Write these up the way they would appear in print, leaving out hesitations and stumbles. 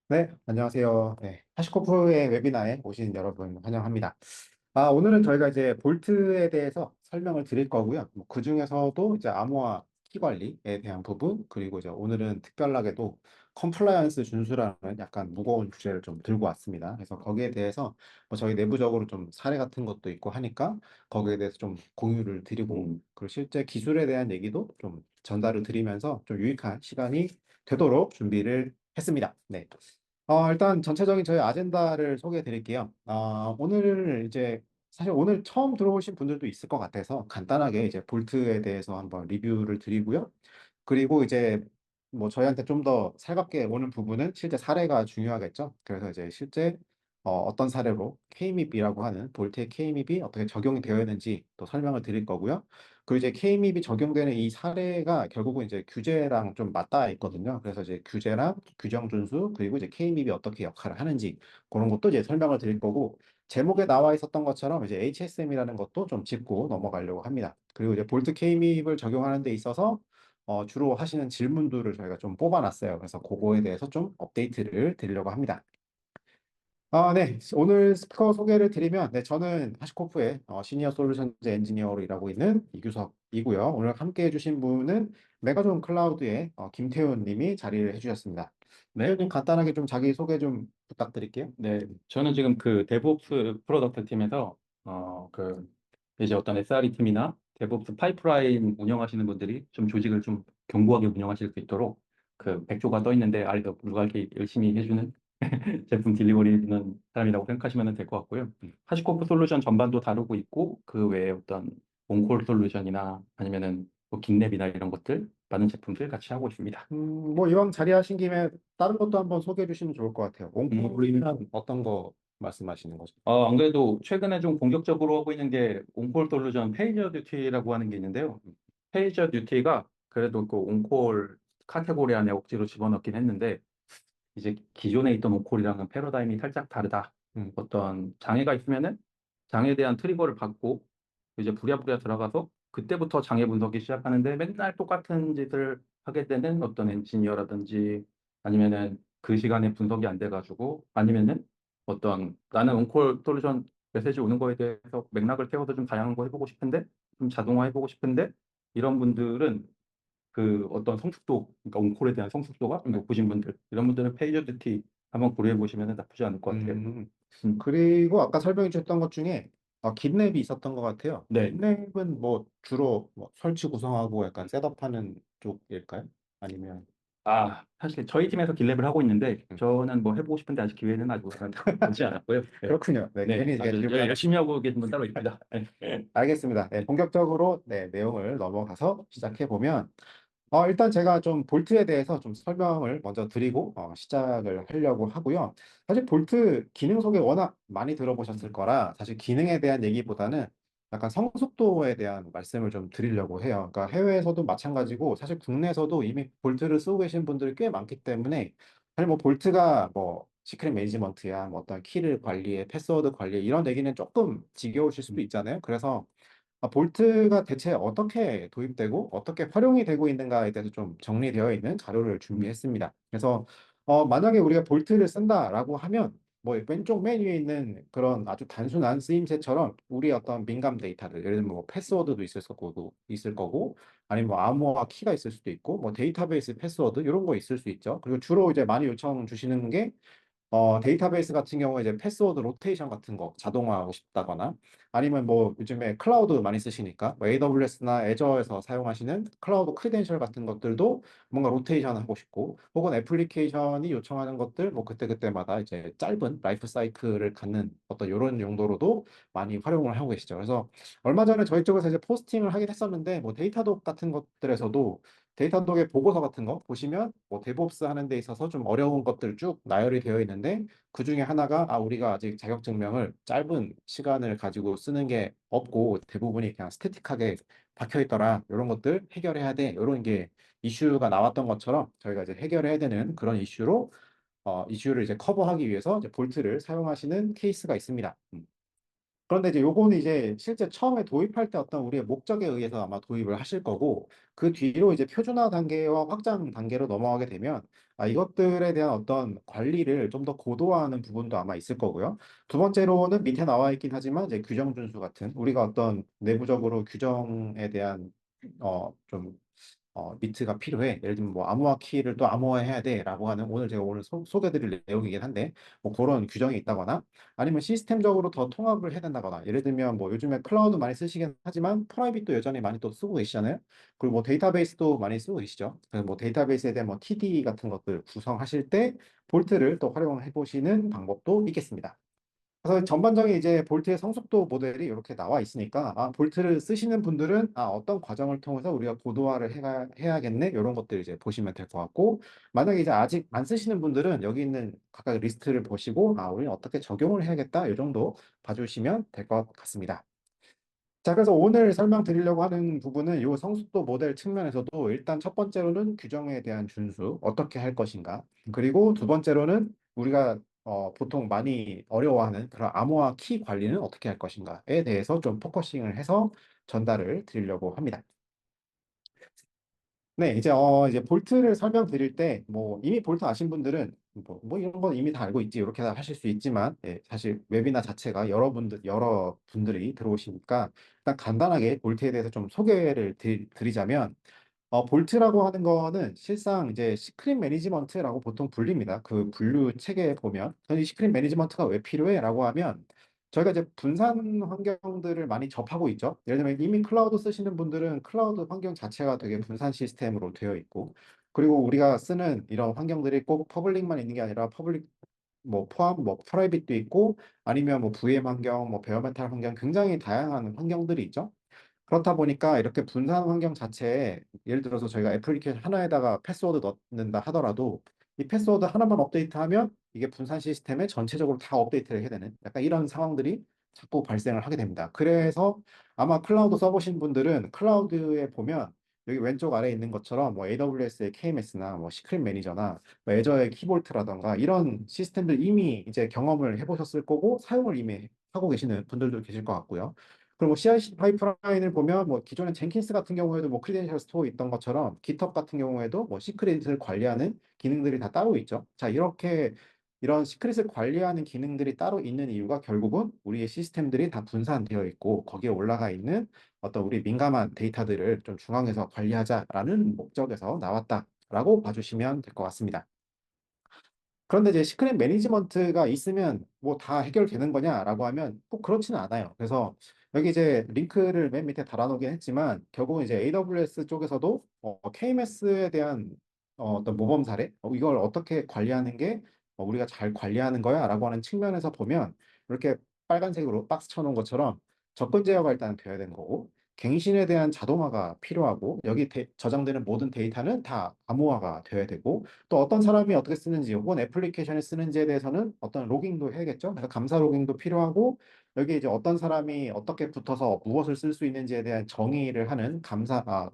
네, 안녕하세요. 네, 하시코프의 웨비나에 오신 여러분 환영합니다. 오늘은 저희가 이제 볼트에 대해서 설명을 드릴 거고요. 그 중에서도 이제 암호화 키 관리에 대한 부분, 그리고 이제 오늘은 특별하게도 컴플라이언스 준수라는 약간 무거운 주제를 좀 들고 왔습니다. 그래서 거기에 대해서 뭐 저희 내부적으로 좀 사례 같은 것도 있고 하니까 거기에 대해서 좀 공유를 드리고, 그리고 실제 기술에 대한 얘기도 좀 전달을 드리면서 좀 유익한 시간이 되도록 준비를 했습니다. 네. 일단 전체적인 저희 아젠다를 소개해 드릴게요. 오늘 이제 사실 오늘 처음 들어오신 분들도 있을 것 같아서 간단하게 이제 볼트에 대해서 한번 리뷰를 드리고요. 그리고 이제 뭐 저희한테 좀 더 살갑게 오는 부분은 실제 사례가 중요하겠죠. 그래서 이제 실제 어떤 사례로 K립이라고 하는 볼트의 K립이 어떻게 적용이 되어 있는지 또 설명을 드릴 거고요. 그리고 이제 K립이 적용되는 이 사례가 결국은 이제 규제랑 좀 맞닿아 있거든요. 그래서 이제 규제랑 규정 준수 그리고 이제 K립이 어떻게 역할을 하는지 그런 것도 이제 설명을 드릴 거고 제목에 나와 있었던 것처럼 이제 HSM이라는 것도 좀 짚고 넘어가려고 합니다. 그리고 이제 볼트 K립을 적용하는 데 있어서 주로 하시는 질문들을 저희가 좀 뽑아놨어요. 그래서 그거에 대해서 좀 업데이트를 드리려고 합니다. 네. 오늘 스피커 소개를 드리면, 네, 저는 하시코프의 시니어 솔루션즈 엔지니어로 일하고 있는 이규석이고요. 오늘 함께 해주신 분은 메가존 클라우드의 김태훈 님이 자리를 해주셨습니다. 네, 태훈님 간단하게 좀 자기 소개 좀 부탁드릴게요. 네. 저는 지금 그 데브옵스 프로덕트 팀에서 이제 어떤 SRE 팀이나 데브옵스 파이프라인 운영하시는 분들이 좀 조직을 좀 견고하게 운영하실 수 있도록 그 백조가 떠 있는데 아래서 누가 이렇게 열심히 해주는 제품 딜리버리는 사람이라고 생각하시면 될 것 같고요. 하시코프 솔루션 전반도 다루고 있고 그 외에 어떤 온콜 솔루션이나 아니면은 뭐 긴랩이나 이런 것들 많은 제품들 같이 하고 있습니다. 뭐 이왕 자리하신 김에 다른 것도 한번 소개해 주시면 좋을 것 같아요. 음. 옹콜이면 어떤 거 말씀하시는 거죠? 안 그래도 최근에 좀 공격적으로 하고 있는 게 온콜 솔루션 페이저 듀티라고 하는 게 있는데요. 페이저 듀티가 그래도 그 온콜 카테고리 안에 억지로 집어넣긴 했는데 이제 기존에 있던 온콜이랑은 패러다임이 살짝 다르다. 음. 어떤 장애가 있으면은 장애에 대한 트리거를 받고 이제 부랴부랴 들어가서 그때부터 장애 분석이 시작하는데 맨날 똑같은 짓을 하게 되는 어떤 엔지니어라든지 아니면은 그 시간에 분석이 안 돼가지고 아니면은 어떤 나는 온콜 솔루션 메시지 오는 거에 대해서 맥락을 세워서 좀 다양한 거 해보고 싶은데 좀 자동화 해보고 싶은데 이런 분들은 그 어떤 성숙도 그러니까 온콜에 대한 성숙도가 좀 네. 높으신 분들 이런 분들은 페이저드티 한번 고려해 보시면 나쁘지 않을 것 같아요. 음, 음. 그리고 아까 설명해 주셨던 것 중에 긴랩이 있었던 것 같아요. 네. 긴랩은 뭐 주로 뭐 설치 구성하고 약간 셋업하는 쪽일까요? 아니면 사실 저희 팀에서 길랩을 하고 있는데 음, 저는 뭐 해보고 싶은데 아직 기회는 아직 오지 않았고요. 네. 그렇군요. 네, 네, 괜히 제가 아주 질문 하나. 열심히 하고 계신 분 따로 있습니다. 네. 알겠습니다. 네, 본격적으로 네, 내용을 넘어가서 시작해 보면 일단 제가 좀 볼트에 대해서 좀 설명을 먼저 드리고 시작을 하려고 하고요. 사실 볼트 기능 소개 워낙 많이 들어보셨을 거라 사실 기능에 대한 얘기보다는 약간 성숙도에 대한 말씀을 좀 드리려고 해요. 그러니까 해외에서도 마찬가지고 사실 국내에서도 이미 볼트를 쓰고 계신 분들이 꽤 많기 때문에 사실 뭐 볼트가 뭐 시크릿 매니지먼트야 뭐 어떤 키를 관리해 패스워드 관리해 이런 얘기는 조금 지겨우실 수도 있잖아요. 그래서 볼트가 대체 어떻게 도입되고 어떻게 활용이 되고 있는가에 대해서 좀 정리되어 있는 자료를 준비했습니다. 그래서 만약에 우리가 볼트를 쓴다라고 하면 뭐 왼쪽 맨 위에 있는 그런 아주 단순한 쓰임새처럼 우리 어떤 민감 데이터들 예를 들면 뭐 패스워드도 있을 거고 아니면 뭐 암호화 키가 있을 수도 있고 뭐 데이터베이스 패스워드 이런 거 있을 수 있죠. 그리고 주로 이제 많이 요청 주시는 게 데이터베이스 같은 경우에 이제 패스워드 로테이션 같은 거 자동화하고 싶다거나 아니면 뭐 요즘에 클라우드 많이 쓰시니까 뭐 AWS나 애저에서 사용하시는 클라우드 크리덴셜 같은 것들도 뭔가 로테이션 하고 싶고 혹은 애플리케이션이 요청하는 것들 뭐 그때그때마다 이제 짧은 라이프 사이클을 갖는 어떤 이런 용도로도 많이 활용을 하고 계시죠. 그래서 얼마 전에 저희 쪽에서 이제 포스팅을 하긴 했었는데 뭐 데이터독 같은 것들에서도 데이터독의 보고서 같은 거 보시면 뭐 데브옵스 하는 데 있어서 좀 어려운 것들 쭉 나열이 되어 있는데 그 중에 하나가 우리가 아직 자격 증명을 짧은 시간을 가지고 쓰는 게 없고 대부분이 그냥 스태틱하게 박혀 있더라. 이런 것들 해결해야 돼. 이런 게 이슈가 나왔던 것처럼 저희가 이제 해결해야 되는 그런 이슈로 이슈를 이제 커버하기 위해서 이제 볼트를 사용하시는 케이스가 있습니다. 그런데 이제 요거는 이제 실제 처음에 도입할 때 어떤 우리의 목적에 의해서 아마 도입을 하실 거고, 그 뒤로 이제 표준화 단계와 확장 단계로 넘어가게 되면 이것들에 대한 어떤 관리를 좀 더 고도화하는 부분도 아마 있을 거고요. 두 번째로는 밑에 나와 있긴 하지만 이제 규정 준수 같은 우리가 어떤 내부적으로 규정에 대한 좀 미트가 필요해. 예를 들면 뭐 암호화 키를 또 암호화해야 돼라고 하는 오늘 제가 오늘 소개드릴 내용이긴 한데 뭐 그런 규정이 있다거나 아니면 시스템적으로 더 통합을 해야 된다거나 예를 들면 뭐 요즘에 클라우드 많이 쓰시긴 하지만 프라이빗도 여전히 많이 또 쓰고 계시잖아요. 그리고 뭐 데이터베이스도 많이 쓰고 계시죠. 그래서 뭐 데이터베이스에 대한 뭐 TD 같은 것들 구성하실 때 볼트를 또 활용해 보시는 방법도 있겠습니다. 그래서 전반적인 이제 볼트의 성숙도 모델이 이렇게 나와 있으니까 볼트를 쓰시는 분들은 어떤 과정을 통해서 우리가 고도화를 해야겠네 이런 것들 이제 보시면 될 것 같고 만약에 이제 아직 안 쓰시는 분들은 여기 있는 각각 리스트를 보시고 우리는 어떻게 적용을 해야겠다 이 정도 봐주시면 될 것 같습니다. 자, 그래서 오늘 설명드리려고 하는 부분은 이 성숙도 모델 측면에서도 일단 첫 번째로는 규정에 대한 준수, 어떻게 할 것인가. 그리고 두 번째로는 우리가 보통 많이 어려워하는 그런 암호화 키 관리는 어떻게 할 것인가에 대해서 좀 포커싱을 해서 전달을 드리려고 합니다. 네, 이제 볼트를 설명드릴 때, 뭐, 이미 볼트 아신 분들은, 뭐 이런 건 이미 다 알고 있지, 이렇게 다 하실 수 있지만, 사실 웨비나 자체가 여러 분들이 들어오시니까, 일단 간단하게 볼트에 대해서 좀 소개를 드리자면, 볼트라고 하는 거는 실상 이제 시크릿 매니지먼트라고 보통 불립니다. 그 분류 체계에 보면 이 시크릿 매니지먼트가 왜 필요해?라고 하면 저희가 이제 분산 환경들을 많이 접하고 있죠. 예를 들면 이미 클라우드 쓰시는 분들은 클라우드 환경 자체가 되게 분산 시스템으로 되어 있고 그리고 우리가 쓰는 이런 환경들이 꼭 퍼블릭만 있는 게 아니라 퍼블릭 뭐 포함 뭐 프라이빗도 있고 아니면 뭐 VM 환경, 뭐 베어메탈 환경 굉장히 다양한 환경들이 있죠. 그렇다 보니까 이렇게 분산 환경 자체에 예를 들어서 저희가 애플리케이션 하나에다가 패스워드 넣는다 하더라도 이 패스워드 하나만 업데이트하면 이게 분산 시스템에 전체적으로 다 업데이트를 해야 되는 약간 이런 상황들이 자꾸 발생을 하게 됩니다. 그래서 아마 클라우드 써보신 분들은 클라우드에 보면 여기 왼쪽 아래에 있는 것처럼 뭐 AWS의 KMS나 뭐 시크릿 매니저나 뭐 애저의 키볼트라던가 이런 시스템들 이미 이제 경험을 해보셨을 거고 사용을 이미 하고 계시는 분들도 계실 것 같고요. 그리고 CI/CD 파이프라인을 보면 뭐 기존에 젠킨스 같은 경우에도 뭐 크리덴셜 스토어 있던 것처럼 GitHub 같은 경우에도 뭐 시크릿을 관리하는 기능들이 다 따로 있죠. 자, 이렇게 이런 시크릿을 관리하는 기능들이 따로 있는 이유가 결국은 우리의 시스템들이 다 분산되어 있고 거기에 올라가 있는 어떤 우리 민감한 데이터들을 좀 중앙에서 관리하자라는 목적에서 나왔다라고 봐주시면 될 것 같습니다. 그런데 이제 시크릿 매니지먼트가 있으면 뭐 다 해결되는 거냐라고 하면 꼭 그렇지는 않아요. 그래서 여기 이제 링크를 맨 밑에 달아놓긴 했지만 결국은 이제 AWS 쪽에서도 KMS에 대한 어떤 모범 사례, 이걸 어떻게 관리하는 게 우리가 잘 관리하는 거야라고 하는 측면에서 보면 이렇게 빨간색으로 박스 쳐놓은 것처럼 접근 제어가 일단 돼야 되는 거고 갱신에 대한 자동화가 필요하고 여기 저장되는 모든 데이터는 다 암호화가 되어야 되고 또 어떤 사람이 어떻게 쓰는지 혹은 애플리케이션을 쓰는지에 대해서는 어떤 로깅도 해야겠죠. 그래서 감사 로깅도 필요하고 여기 이제 어떤 사람이 어떻게 붙어서 무엇을 쓸 수 있는지에 대한 정의를 하는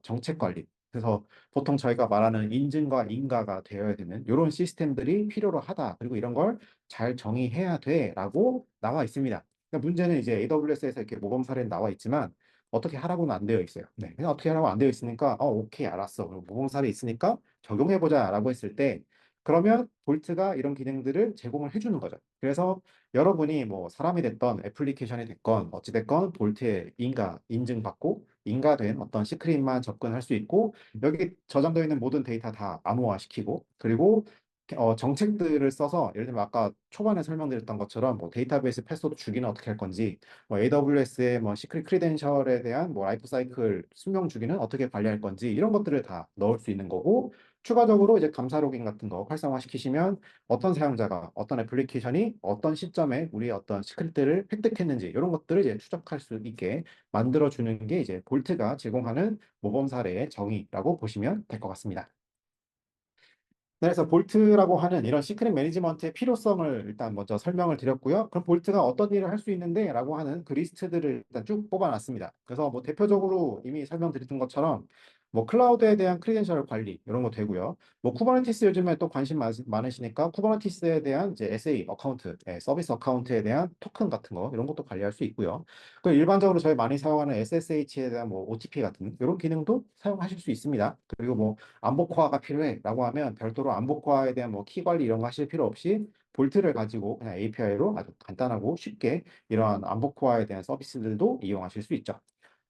정책 관리. 그래서 보통 저희가 말하는 인증과 인가가 되어야 되는 이런 시스템들이 필요로 하다. 그리고 이런 걸 잘 정의해야 돼라고 나와 있습니다. 그러니까 문제는 이제 AWS에서 이렇게 모범 사례는 나와 있지만 어떻게 하라고는 안 되어 있어요. 네, 그냥 어떻게 하라고 안 되어 있으니까 오케이 알았어. 그럼 모범 사례 있으니까 적용해보자라고 했을 때 그러면 볼트가 이런 기능들을 제공을 해주는 거죠. 그래서 여러분이 뭐 사람이 됐건 애플리케이션이 됐건 어찌됐건 볼트에 인증받고 인가된 어떤 시크릿만 접근할 수 있고 여기 저장되어 있는 모든 데이터 다 암호화시키고 그리고 정책들을 써서 예를 들면 아까 초반에 설명드렸던 것처럼 뭐 데이터베이스 패스워드 주기는 어떻게 할 건지 뭐 AWS의 뭐 시크릿 크리덴셜에 대한 뭐 라이프 사이클 수명 주기는 어떻게 관리할 건지 이런 것들을 다 넣을 수 있는 거고 추가적으로 이제 감사 로깅 같은 거 활성화시키시면 어떤 사용자가 어떤 애플리케이션이 어떤 시점에 우리 어떤 시크릿들을 획득했는지 이런 것들을 이제 추적할 수 있게 만들어 주는 게 이제 볼트가 제공하는 모범 사례의 정의라고 보시면 될 것 같습니다. 네, 그래서 볼트라고 하는 이런 시크릿 매니지먼트의 필요성을 일단 먼저 설명을 드렸고요. 그럼 볼트가 어떤 일을 할 수 있는데? 라고 하는 그 리스트들을 일단 쭉 뽑아놨습니다. 그래서 뭐 대표적으로 이미 설명드렸던 것처럼 뭐 클라우드에 대한 크리덴셜 관리 이런 거 되고요. 뭐 쿠버네티스 요즘에 또 관심 많으시니까 쿠버네티스에 대한 이제 SA 어카운트, 서비스 어카운트에 대한 토큰 같은 거 이런 것도 관리할 수 있고요. 그 일반적으로 저희 많이 사용하는 SSH에 대한 뭐 OTP 같은 이런 기능도 사용하실 수 있습니다. 그리고 뭐 암복화가 필요해라고 하면 별도로 암복화에 대한 뭐 키 관리 이런 거 하실 필요 없이 볼트를 가지고 그냥 API로 아주 간단하고 쉽게 이러한 암복화에 대한 서비스들도 이용하실 수 있죠.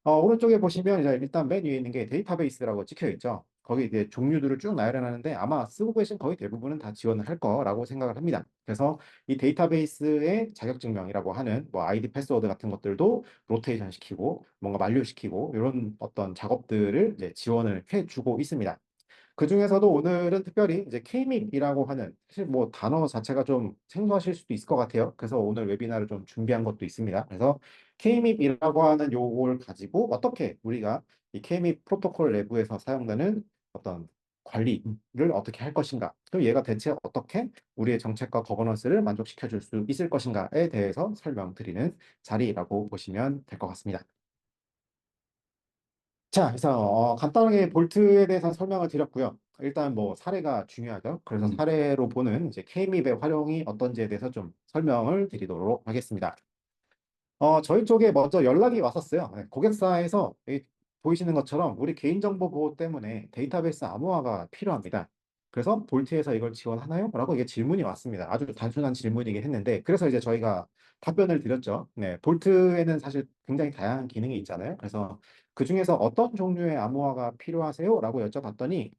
오른쪽에 보시면 이제 일단 맨 위에 있는 게 데이터베이스라고 찍혀 있죠. 거기 이제 종류들을 쭉 나열해놨는데 아마 쓰고 계신 거의 대부분은 다 지원을 할 거라고 생각을 합니다. 그래서 이 데이터베이스의 자격증명이라고 하는 뭐 아이디 패스워드 같은 것들도 로테이션 시키고 뭔가 만료시키고 이런 어떤 작업들을 이제 지원을 해주고 있습니다. 그 중에서도 오늘은 특별히 이제 K립이라고 하는 사실 뭐 단어 자체가 좀 생소하실 수도 있을 것 같아요. 그래서 오늘 웨비나를 좀 준비한 것도 있습니다. 그래서 K립이라고 하는 요걸 가지고 어떻게 우리가 이 K립 프로토콜 내부에서 사용되는 어떤 관리를 어떻게 할 것인가, 그리고 얘가 대체 어떻게 우리의 정책과 거버넌스를 만족시켜 줄 수 있을 것인가에 대해서 설명드리는 자리라고 보시면 될 것 같습니다. 자, 그래서 간단하게 볼트에 대해서 설명을 드렸고요. 일단 뭐 사례가 중요하죠. 그래서 음. 사례로 보는 이제 K립의 활용이 어떤지에 대해서 좀 설명을 드리도록 하겠습니다. 저희 쪽에 먼저 연락이 왔었어요. 고객사에서 보이시는 것처럼 우리 개인정보 보호 때문에 데이터베이스 암호화가 필요합니다. 그래서 볼트에서 이걸 지원하나요? 라고 이게 질문이 왔습니다. 아주 단순한 질문이긴 했는데, 그래서 이제 저희가 답변을 드렸죠. 네, 볼트에는 사실 굉장히 다양한 기능이 있잖아요. 그래서 그 중에서 어떤 종류의 암호화가 필요하세요? 라고 여쭤봤더니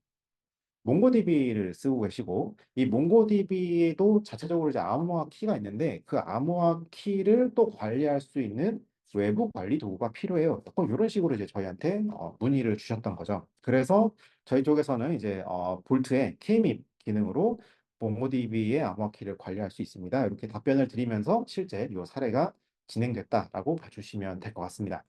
몽고DB를 쓰고 계시고 이 몽고DB에도 자체적으로 이제 암호화 키가 있는데 그 암호화 키를 또 관리할 수 있는 외부 관리 도구가 필요해요. 이런 식으로 이제 저희한테 문의를 주셨던 거죠. 그래서 저희 쪽에서는 이제 볼트의 K립 기능으로 몽고DB의 암호화 키를 관리할 수 있습니다. 이렇게 답변을 드리면서 실제 이 사례가 진행됐다라고 봐주시면 될 것 같습니다.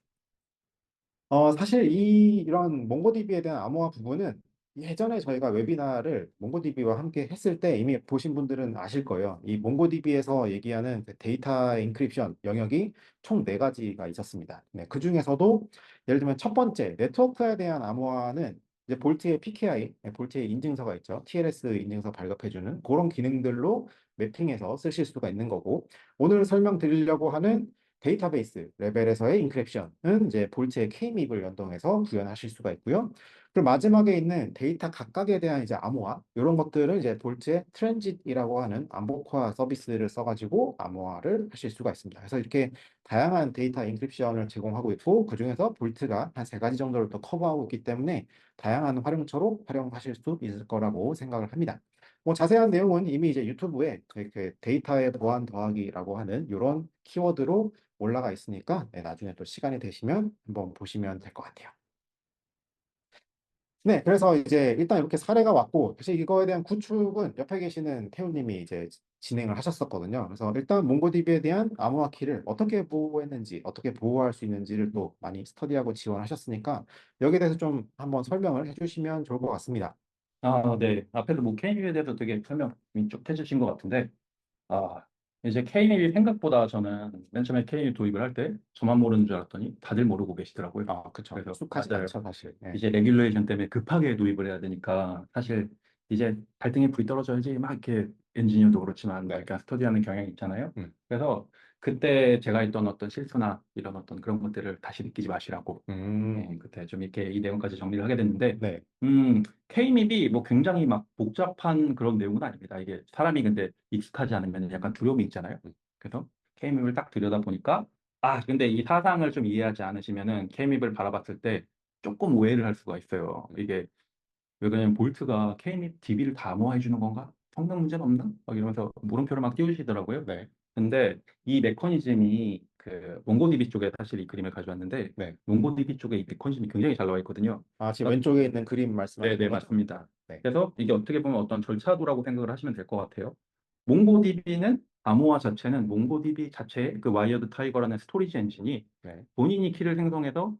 사실 이런 몽고DB에 대한 암호화 부분은 예전에 저희가 웨비나를 몽고DB와 함께 했을 때 이미 보신 분들은 아실 거예요. 이 몽고DB에서 얘기하는 그 데이터 인크립션 영역이 총 네가지가 있었습니다. 네, 그 중에서도 예를 들면 첫 번째, 네트워크에 대한 암호화는 이제 볼트의 PKI, 볼트의 인증서가 있죠. TLS 인증서 발급해주는 그런 기능들로 매핑해서 쓰실 수가 있는 거고, 오늘 설명드리려고 하는 데이터베이스 레벨에서의 인크립션은 이제 볼트의 K립을 연동해서 구현하실 수가 있고요. 그리고 마지막에 있는 데이터 각각에 대한 이제 암호화 이런 것들은 이제 볼트의 트랜짓이라고 하는 암복화 서비스를 써가지고 암호화를 하실 수가 있습니다. 그래서 이렇게 다양한 데이터 인크립션을 제공하고 있고 그 중에서 볼트가 한 세 가지 정도를 또 커버하고 있기 때문에 다양한 활용처로 활용하실 수 있을 거라고 생각을 합니다. 뭐 자세한 내용은 이미 이제 유튜브에 그 데이터의 보안 더하기라고 하는 이런 키워드로 올라가 있으니까 네, 나중에 또 시간이 되시면 한번 보시면 될 것 같아요. 네, 그래서 이제 일단 이렇게 사례가 왔고 사실 이거에 대한 구축은 옆에 계시는 태우님이 이제 진행을 하셨었거든요. 그래서 일단 몽고DB에 대한 암호화 키를 어떻게 보호했는지, 어떻게 보호할 수 있는지를 또 많이 스터디하고 지원하셨으니까 여기에 대해서 좀 한번 설명을 해주시면 좋을 것 같습니다. 아, 네. 앞에서 뭐 K립에 대해서 되게 설명 쭉 해주신 것 같은데, 아, 이제 K립이 생각보다 저는 맨 처음에 K립 도입을 할 때 저만 모르는 줄 알았더니 다들 모르고 계시더라고요. 그쵸. 그래서 익숙하지 맞아요. 않죠, 사실. 네. 이제 레귤레이션 때문에 급하게 도입을 해야 되니까 사실 이제 발등에 불이 떨어져야지 막 이렇게 엔지니어도 그렇지만 막 네. 이렇게 스터디하는 경향이 있잖아요. 음, 그래서 그때 제가 했던 어떤 실수나 이런 어떤 그런 것들을 다시 느끼지 마시라고 음, 예, 그때 좀 이렇게 이 내용까지 정리를 하게 됐는데 네. K립이 뭐 굉장히 막 복잡한 그런 내용은 아닙니다. 이게 사람이 근데 익숙하지 않으면 약간 두려움이 있잖아요. 음, 그래서 K립을 딱 들여다 보니까 근데 이 사상을 좀 이해하지 않으시면은 K립을 바라봤을 때 조금 오해를 할 수가 있어요. 이게 왜 그러냐면 볼트가 K립 DB를 다 암호화해 주는 건가? 성능 문제는 없나? 막 이러면서 물음표를 막 띄우시더라고요. 네. 근데 이 메커니즘이 그 몽고DB 쪽에 사실 이 그림을 가져왔는데 네. 몽고DB 쪽에 이 메커니즘이 굉장히 잘 나와 있거든요. 지금 그러니까 왼쪽에 있는 그림 네, 말씀하시는 거죠? 맞습니다. 네. 그래서 이게 어떻게 보면 어떤 절차도라고 생각을 하시면 될 것 같아요. 몽고DB는 암호화 자체는 몽고DB 자체의 그 와이어드 타이거라는 스토리지 엔진이 네. 본인이 키를 생성해서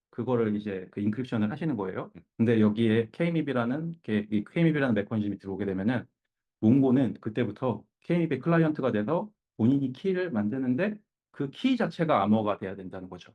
그거를 이제 그 인크립션을 하시는 거예요. 음, 근데 여기에 이 K립이라는 메커니즘이 들어오게 되면은 몽고는 그때부터 K립의 클라이언트가 돼서 본인이 키를 만드는데 그 키 자체가 암호화가 돼야 된다는 거죠.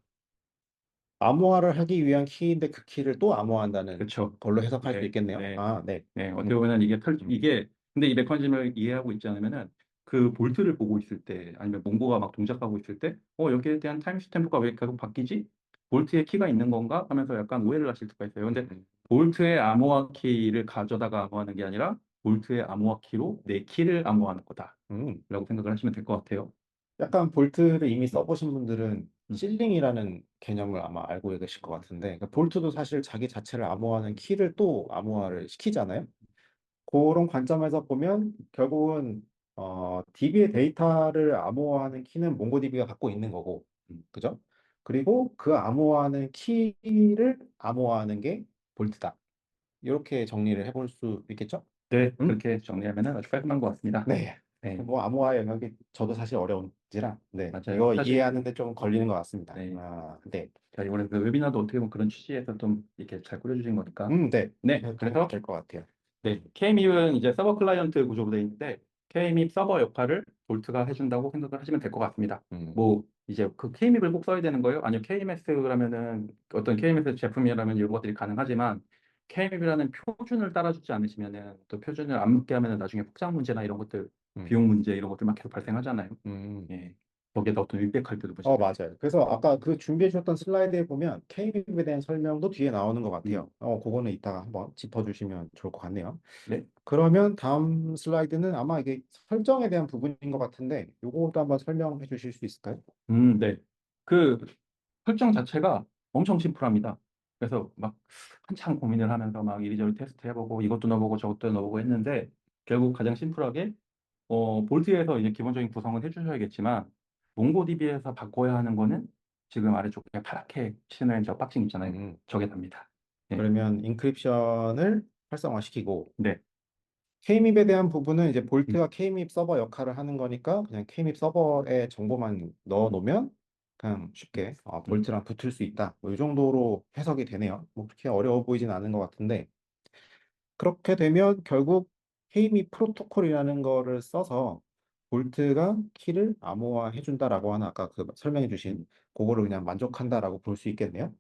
암호화를 하기 위한 키인데 그 키를 또 암호화한다는 그렇죠. 걸로 해석할 수 네, 있겠네요. 네, 아, 네. 네. 어떻게 음, 보면 음, 이게 근데 이 메커니즘을 이해하고 있지 않으면은 그 볼트를 보고 있을 때 아니면 몽고가 막 동작하고 있을 때 여기에 대한 타임 스탬프가 왜 계속 바뀌지? 볼트에 키가 있는 건가? 하면서 약간 오해를 하실 수가 있어요. 근데 음, 볼트의 암호화 키를 가져다가 암호하는 게 아니라 볼트의 암호화 키로 내 키를 암호하는 음. 거다라고 생각을 하시면 될 것 같아요. 약간 볼트를 이미 음, 써보신 분들은 음, 실링이라는 개념을 아마 알고 계실 것 같은데, 그러니까 볼트도 사실 자기 자체를 암호화하는 키를 또 암호화를 시키잖아요. 그런 관점에서 보면 결국은 DB의 데이터를 암호화하는 키는 몽고DB가 갖고 있는 거고, 음. 그죠? 그리고 그 암호화하는 키를 암호화하는 게 볼트다. 이렇게 정리를 해볼 수 있겠죠? 네, 음? 그렇게 정리하면 아주 깔끔한 것 같습니다. 네. 네, 뭐 암호화 영역이 저도 사실 어려운지라, 네, 맞아요. 이거 사실 이해하는데 좀 걸리는 것 같습니다. 네. 아, 네. 자, 이번에 그 웨비나도 어떻게 보면 그런 취지에서 좀 이렇게 잘 꾸려주신 거니까. 네. 네, 도움이 그래서 될 것 같아요. 네, K립은 이제 서버 클라이언트 구조로 되어 있는데 K립 서버 역할을 볼트가 해준다고 생각을 하시면 될 것 같습니다. 음, 뭐 이제 그 K립을 꼭 써야 되는 거예요? 아니요, KMS라면은 어떤 KMS 제품이라면 이런 것들이 가능하지만 K립이라는 표준을 따라주지 않으시면은 또 표준을 안 묻게 하면은 나중에 폭삭 문제나 이런 것들, 음, 비용 문제 이런 것들 막 계속 발생하잖아요. 음. 예, 거기에다 어떤 윈백할 때도 보시면. 맞아요. 그래서 아까 그 준비해 주셨던 슬라이드에 보면 K립에 대한 설명도 뒤에 나오는 것 같아요. 그거는 이따가 한번 짚어주시면 좋을 것 같네요. 네. 그러면 다음 슬라이드는 아마 이게 설정에 대한 부분인 것 같은데, 요것도 한번 설명해 주실 수 있을까요? 네. 그 설정 자체가 엄청 심플합니다. 그래서 막 한참 고민을 하면서 막 이리저리 테스트 해보고 이것도 넣어보고 저것도 넣어보고 했는데 결국 가장 심플하게 볼트에서 이제 기본적인 구성은 해주셔야겠지만 몽고DB에서 바꿔야 하는 거는 지금 아래쪽에 파랗게 칠해놓은 저 박싱 있잖아요. 음, 저게 답니다. 네. 그러면 인크립션을 활성화시키고, 네. K립에 대한 부분은 이제 음, 볼트가 K립 서버 역할을 하는 거니까 그냥 K립 서버에 정보만 넣어 놓으면 그냥 쉽게 음, 볼트랑 붙을 수 있다. 뭐 이 정도로 해석이 되네요. 뭐 그렇게 어려워 보이진 않은 것 같은데, 그렇게 되면 결국 K립 프로토콜이라는 거를 써서 볼트가 키를 암호화해 준다라고 하는 아까 그 설명해 주신 그거를 그냥 만족한다라고 볼 수 있겠네요.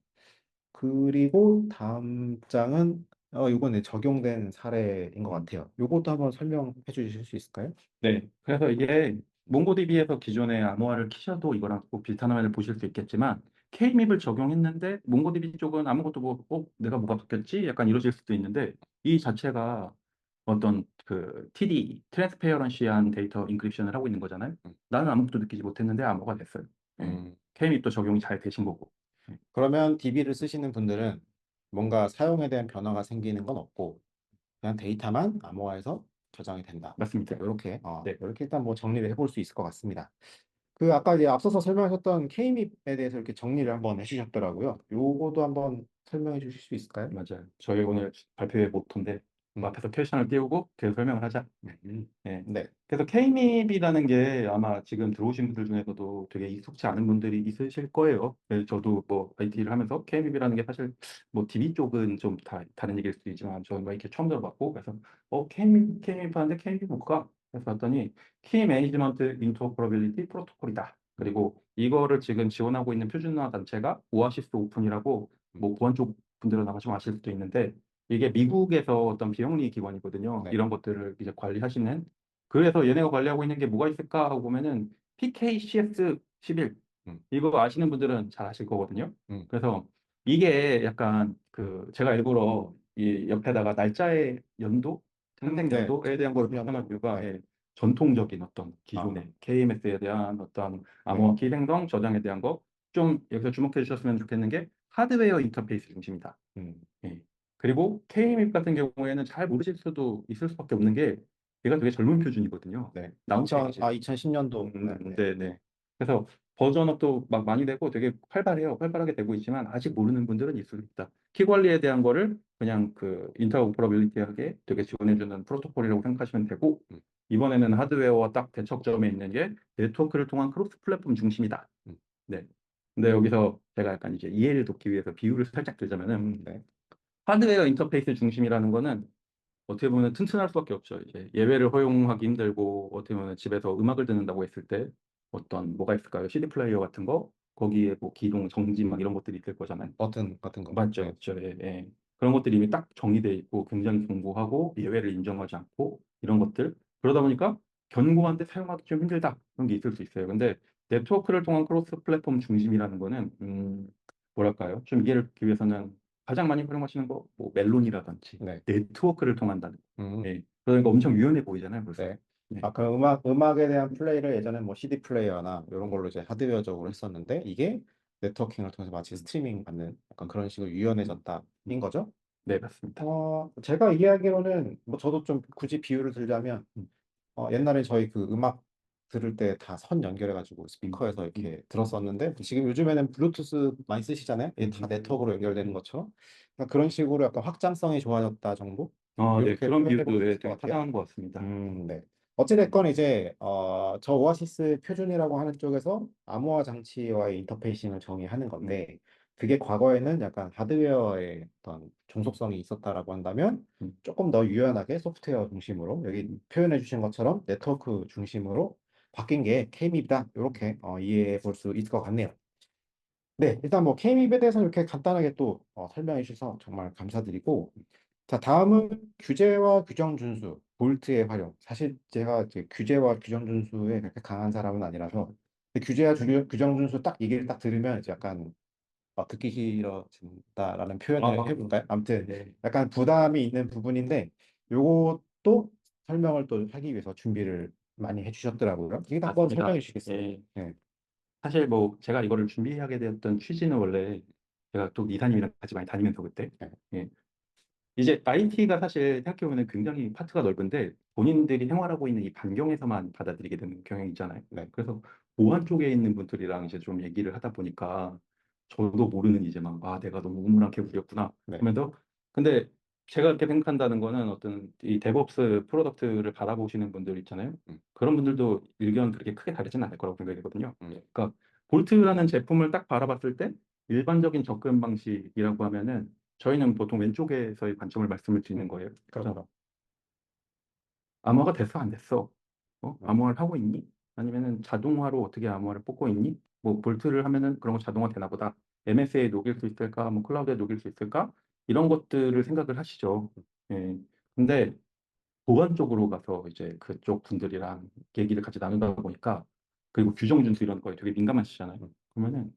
그리고 다음 장은 이번에 적용된 사례인 것 음. 같아요. 요것도 한번 설명해 주실 수 있을까요? 네. 그래서 이게 몽고DB에서 기존의 암호화를 키셔도 이거랑 꼭 비슷한 화면을 보실 수 있겠지만 K립을 적용했는데 몽고DB 쪽은 아무것도 뭐, 내가 뭐가 바뀌었지? 약간 이러실 수도 있는데 이 자체가 어떤 그 TD, 트랜스페어런시한 데이터 인크립션을 하고 있는 거잖아요. 음, 나는 아무것도 느끼지 못했는데 암호가 됐어요. 예. 음, K립도 적용이 잘 되신 거고. 예. 그러면 DB를 쓰시는 분들은 뭔가 사용에 대한 변화가 생기는 건 없고 그냥 데이터만 암호화해서 저장이 된다. 맞습니다. 네. 이렇게 일단 뭐 정리를 해볼 수 있을 것 같습니다. 그 아까 이제 앞서서 설명하셨던 K립에 대해서 이렇게 정리를 한번 해주셨더라고요. 요거도 한번 설명해 주실 수 있을까요? 맞아요. 저희 오늘 발표회 모토인데 뭐 음, 앞에서 퀘션을 띄우고 뒤에서 설명을 하자. 음, 예. 네. 그래서 K립이라는 게 아마 지금 들어오신 분들 중에서도 되게 익숙치 않은 분들이 있으실 거예요. 예, 저도 뭐 IT를 하면서 K립이라는 게 사실 뭐 DB 쪽은 좀 다른 얘기일 수도 있지만 저는 막 이렇게 처음 들어봤고 그래서 K립 하는데 K립이 뭘까? 그래서 봤더니 키 매니지먼트 인터오퍼러빌리티 프로토콜이다. 음, 그리고 이거를 지금 지원하고 있는 표준화 단체가 오아시스 오픈이라고 음, 뭐 보안 쪽 분들은 아마 좀 아실 수도 있는데 이게 미국에서 어떤 비영리 기관이거든요. 네. 이런 것들을 이제 관리하시는. 그래서 얘네가 관리하고 있는 게 뭐가 있을까 하고 보면은 PKCS11 음, 이거 아시는 분들은 잘 아실 거거든요. 음, 그래서 이게 약간 그 제가 일부러 이 옆에다가 날짜의 연도, 탄생 네. 연도에 대한 걸 표현한 10년도. 이유가 네. 전통적인 어떤 아, 기존의 KMS에 대한 어떤 네. 암호화 키 생성, 저장에 대한 거 좀 여기서 주목해 주셨으면 좋겠는 게 하드웨어 인터페이스 중심이다. 음, 예. 그리고 K립 같은 경우에는 잘 모르실 수도 있을 수밖에 없는 게 얘가 되게 젊은 표준이거든요. 네. 나온 지 되게 2010년도. 네, 네. 네네. 그래서 버전업도 막 많이 되고 되게 활발해요. 활발하게 되고 있지만 아직 모르는 분들은 있을 수 있다. 키 관리에 대한 거를 그냥 그 인터오퍼러빌리티하게 되게 지원해주는 프로토콜이라고 생각하시면 되고 음, 이번에는 하드웨어와 딱 대척점에 있는 게 네트워크를 통한 크로스 플랫폼 중심이다. 음, 네. 근데 여기서 제가 약간 이제 이해를 돕기 위해서 비유를 살짝 들자면은 네. 하드웨어 인터페이스 중심이라는 거는 어떻게 보면 튼튼할 수밖에 없죠. 이제 예외를 허용하기 힘들고 어떻게 보면 집에서 음악을 듣는다고 했을 때 어떤 뭐가 있을까요? CD 플레이어 같은 거 거기에 뭐 기동, 정지 막 이런 것들이 있을 거잖아요. 버튼 같은 거. 맞죠, 네. 맞죠. 예, 예. 그런 것들이 이미 딱 정의돼 있고 굉장히 견고하고 예외를 인정하지 않고 이런 것들. 그러다 보니까 견고한데 사용하기 좀 힘들다. 그런 게 있을 수 있어요. 근데 네트워크를 통한 크로스 플랫폼 중심이라는 거는 뭐랄까요? 좀 이해를 돕기 위해서는 가장 많이 활용하시는 거 뭐 멜론이라든지 네. 네트워크를 통한다는 거. 음, 예. 그러니까 엄청 유연해 보이잖아요, 벌써. 네. 네. 아, 그 음악에 대한 플레이를 예전에 뭐 CD 플레이어나 이런 걸로 이제 하드웨어적으로 했었는데 이게 네트워킹을 통해서 마치 스트리밍 받는 약간 그런 식으로 유연해졌다인 거죠? 네, 맞습니다. 제가 이해하기로는 뭐 저도 좀 굳이 비유를 들자면 음, 옛날에 저희 그 음악 들을 때 다 선 연결해가지고 음, 스피커에서 음, 이렇게 들었었는데 지금 요즘에는 블루투스 많이 쓰시잖아요. 이게 다 네트워크로 연결되는 것처럼 그러니까 그런 식으로 약간 확장성이 좋아졌다 정도? 네, 이렇게 그런 표현해 볼 수 비유도 예, 있을 것 되게 같아요. 타당한 것 같습니다. 네. 어찌됐건 이제 저 오아시스 표준이라고 하는 쪽에서 암호화 장치와의 인터페이싱을 정의하는 음, 건데 그게 과거에는 약간 하드웨어의 어떤 종속성이 있었다라고 한다면 음, 조금 더 유연하게 소프트웨어 중심으로 여기 음. 표현해 주신 것처럼 네트워크 중심으로 바뀐 게 K밉이다. 이렇게 이해해 볼 수 있을 것 같네요. 네, 일단 뭐 K밉에 대해서는 이렇게 간단하게 또 설명해 주셔서 정말 감사드리고 자, 다음은 규제와 규정 준수, 볼트의 활용. 사실 제가 이제 규제와 규정 준수에 그렇게 강한 사람은 아니라서 근데 규제와 규정 준수 딱 얘기를 딱 들으면 이제 약간 듣기 싫어진다라는 표현을 아, 해볼까요? 아무튼 네, 약간 부담이 있는 부분인데 요것도 설명을 또 하기 위해서 준비를 많이 해주셨더라고요. 이게 한번 맞습니다. 설명해 주시겠어요? 예. 네, 사실 뭐 제가 이거를 준비하게 되었던 취지는 원래 제가 또 이사님이랑 같이 많이 다니면서 그때 네, 예. 이제 IT가 사실 생각해보면 굉장히 파트가 넓은데 본인들이 생활하고 있는 이 반경에서만 받아들이게 되는 경향이 있잖아요. 네, 그래서 보안 쪽에 있는 분들이랑 이제 좀 얘기를 하다 보니까 저도 모르는 이제 막, 내가 너무 우물안개 구렸구나 네, 하면서 근데 제가 이렇게 생각한다는 거는 어떤 이 데브옵스 프로덕트를 바라보시는 분들 있잖아요. 음, 그런 분들도 의견 그렇게 크게 다르진 않을 거라고 생각이 되거든요. 네, 그러니까 볼트라는 제품을 딱 바라봤을 때 일반적인 접근 방식이라고 하면은 저희는 보통 왼쪽에서의 관점을 말씀을 드리는 거예요. 그래서 그렇죠. 암호화가 됐어, 안 됐어? 네, 암호화를 하고 있니? 아니면은 자동화로 어떻게 암호화를 뽑고 있니? 뭐 볼트를 하면은 그런 거 자동화 되나 보다. MSA에 녹일 수 있을까? 뭐 클라우드에 녹일 수 있을까? 이런 것들을 생각을 하시죠. 예. 근데 보안 쪽으로 가서 이제 그쪽 분들이랑 얘기를 같이 나누다 보니까 그리고 규정 준수 이런 거에 되게 민감하시잖아요. 음. 그러면은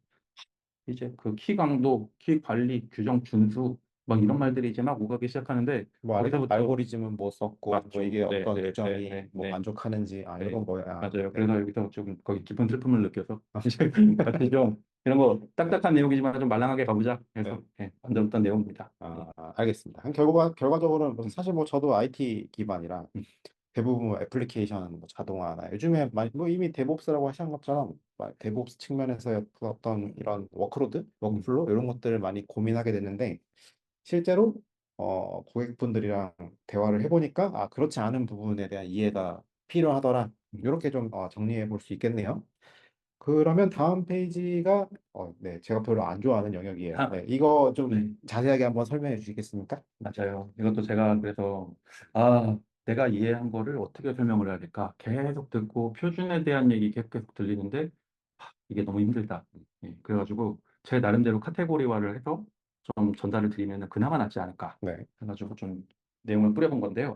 이제 그 키 강도, 키 관리, 규정 준수 막 이런 말들이 이제 막 오가기 시작하는데 뭐 거기서부터 알고리즘은 뭐 썼고 뭐 맞죠. 이게 네, 어떤 네, 네, 규정이 네, 뭐 네, 만족하는지 네. 이건 뭐야. 맞아요. 네. 그래서 여기서 좀 거기 깊은 슬픔을 느껴서 이제 같이 좀 이런 거 딱딱한 내용이지만 좀 말랑하게 가보자 네. 해서 만들었던 내용입니다. 네. 알겠습니다. 결과적으로는 사실 뭐 저도 IT 기반이라 음, 대부분 뭐 애플리케이션 뭐 자동화나 요즘에 많이 뭐 이미 데브옵스라고 하신 것처럼 데브옵스 측면에서의 그 어떤 이런 워크로드, 음, 워크플로우 이런 것들을 많이 고민하게 됐는데 실제로 고객분들이랑 대화를 해보니까 그렇지 않은 부분에 대한 이해가 필요하더라. 음. 이렇게 좀 정리해 볼 수 있겠네요. 그러면 다음 페이지가 네, 제가 별로 안 좋아하는 영역이에요. 아, 네, 이거 좀 네. 자세하게 한번 설명해 주시겠습니까? 맞아요. 이것도 제가 그래서 내가 이해한 거를 어떻게 설명을 해야 될까? 계속 듣고 표준에 대한 얘기 계속 들리는데 이게 너무 힘들다. 예, 그래가지고 제 나름대로 카테고리화를 해서 좀 전달을 드리면 그나마 낫지 않을까 네. 해가지고 좀 내용을 뿌려본 건데요.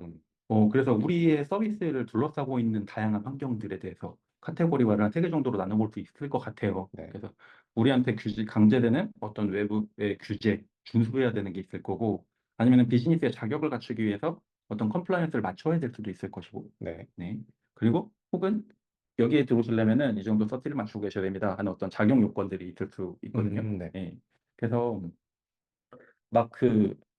음, 그래서 우리의 서비스를 둘러싸고 있는 다양한 환경들에 대해서 카테고리화를 한 세 개 정도로 나눠볼 수 있을 것 같아요. 네. 그래서 우리한테 강제되는 어떤 외부의 규제, 준수해야 되는 게 있을 거고, 아니면 비즈니스의 자격을 갖추기 위해서 어떤 컴플라이언스를 맞춰야 될 수도 있을 것이고, 네. 네. 그리고 혹은 여기에 들어오시려면은 이 정도 서티를 맞추고 계셔야 됩니다 하는 어떤 자격 요건들이 있을 수 있거든요. 네. 예. 그래서 막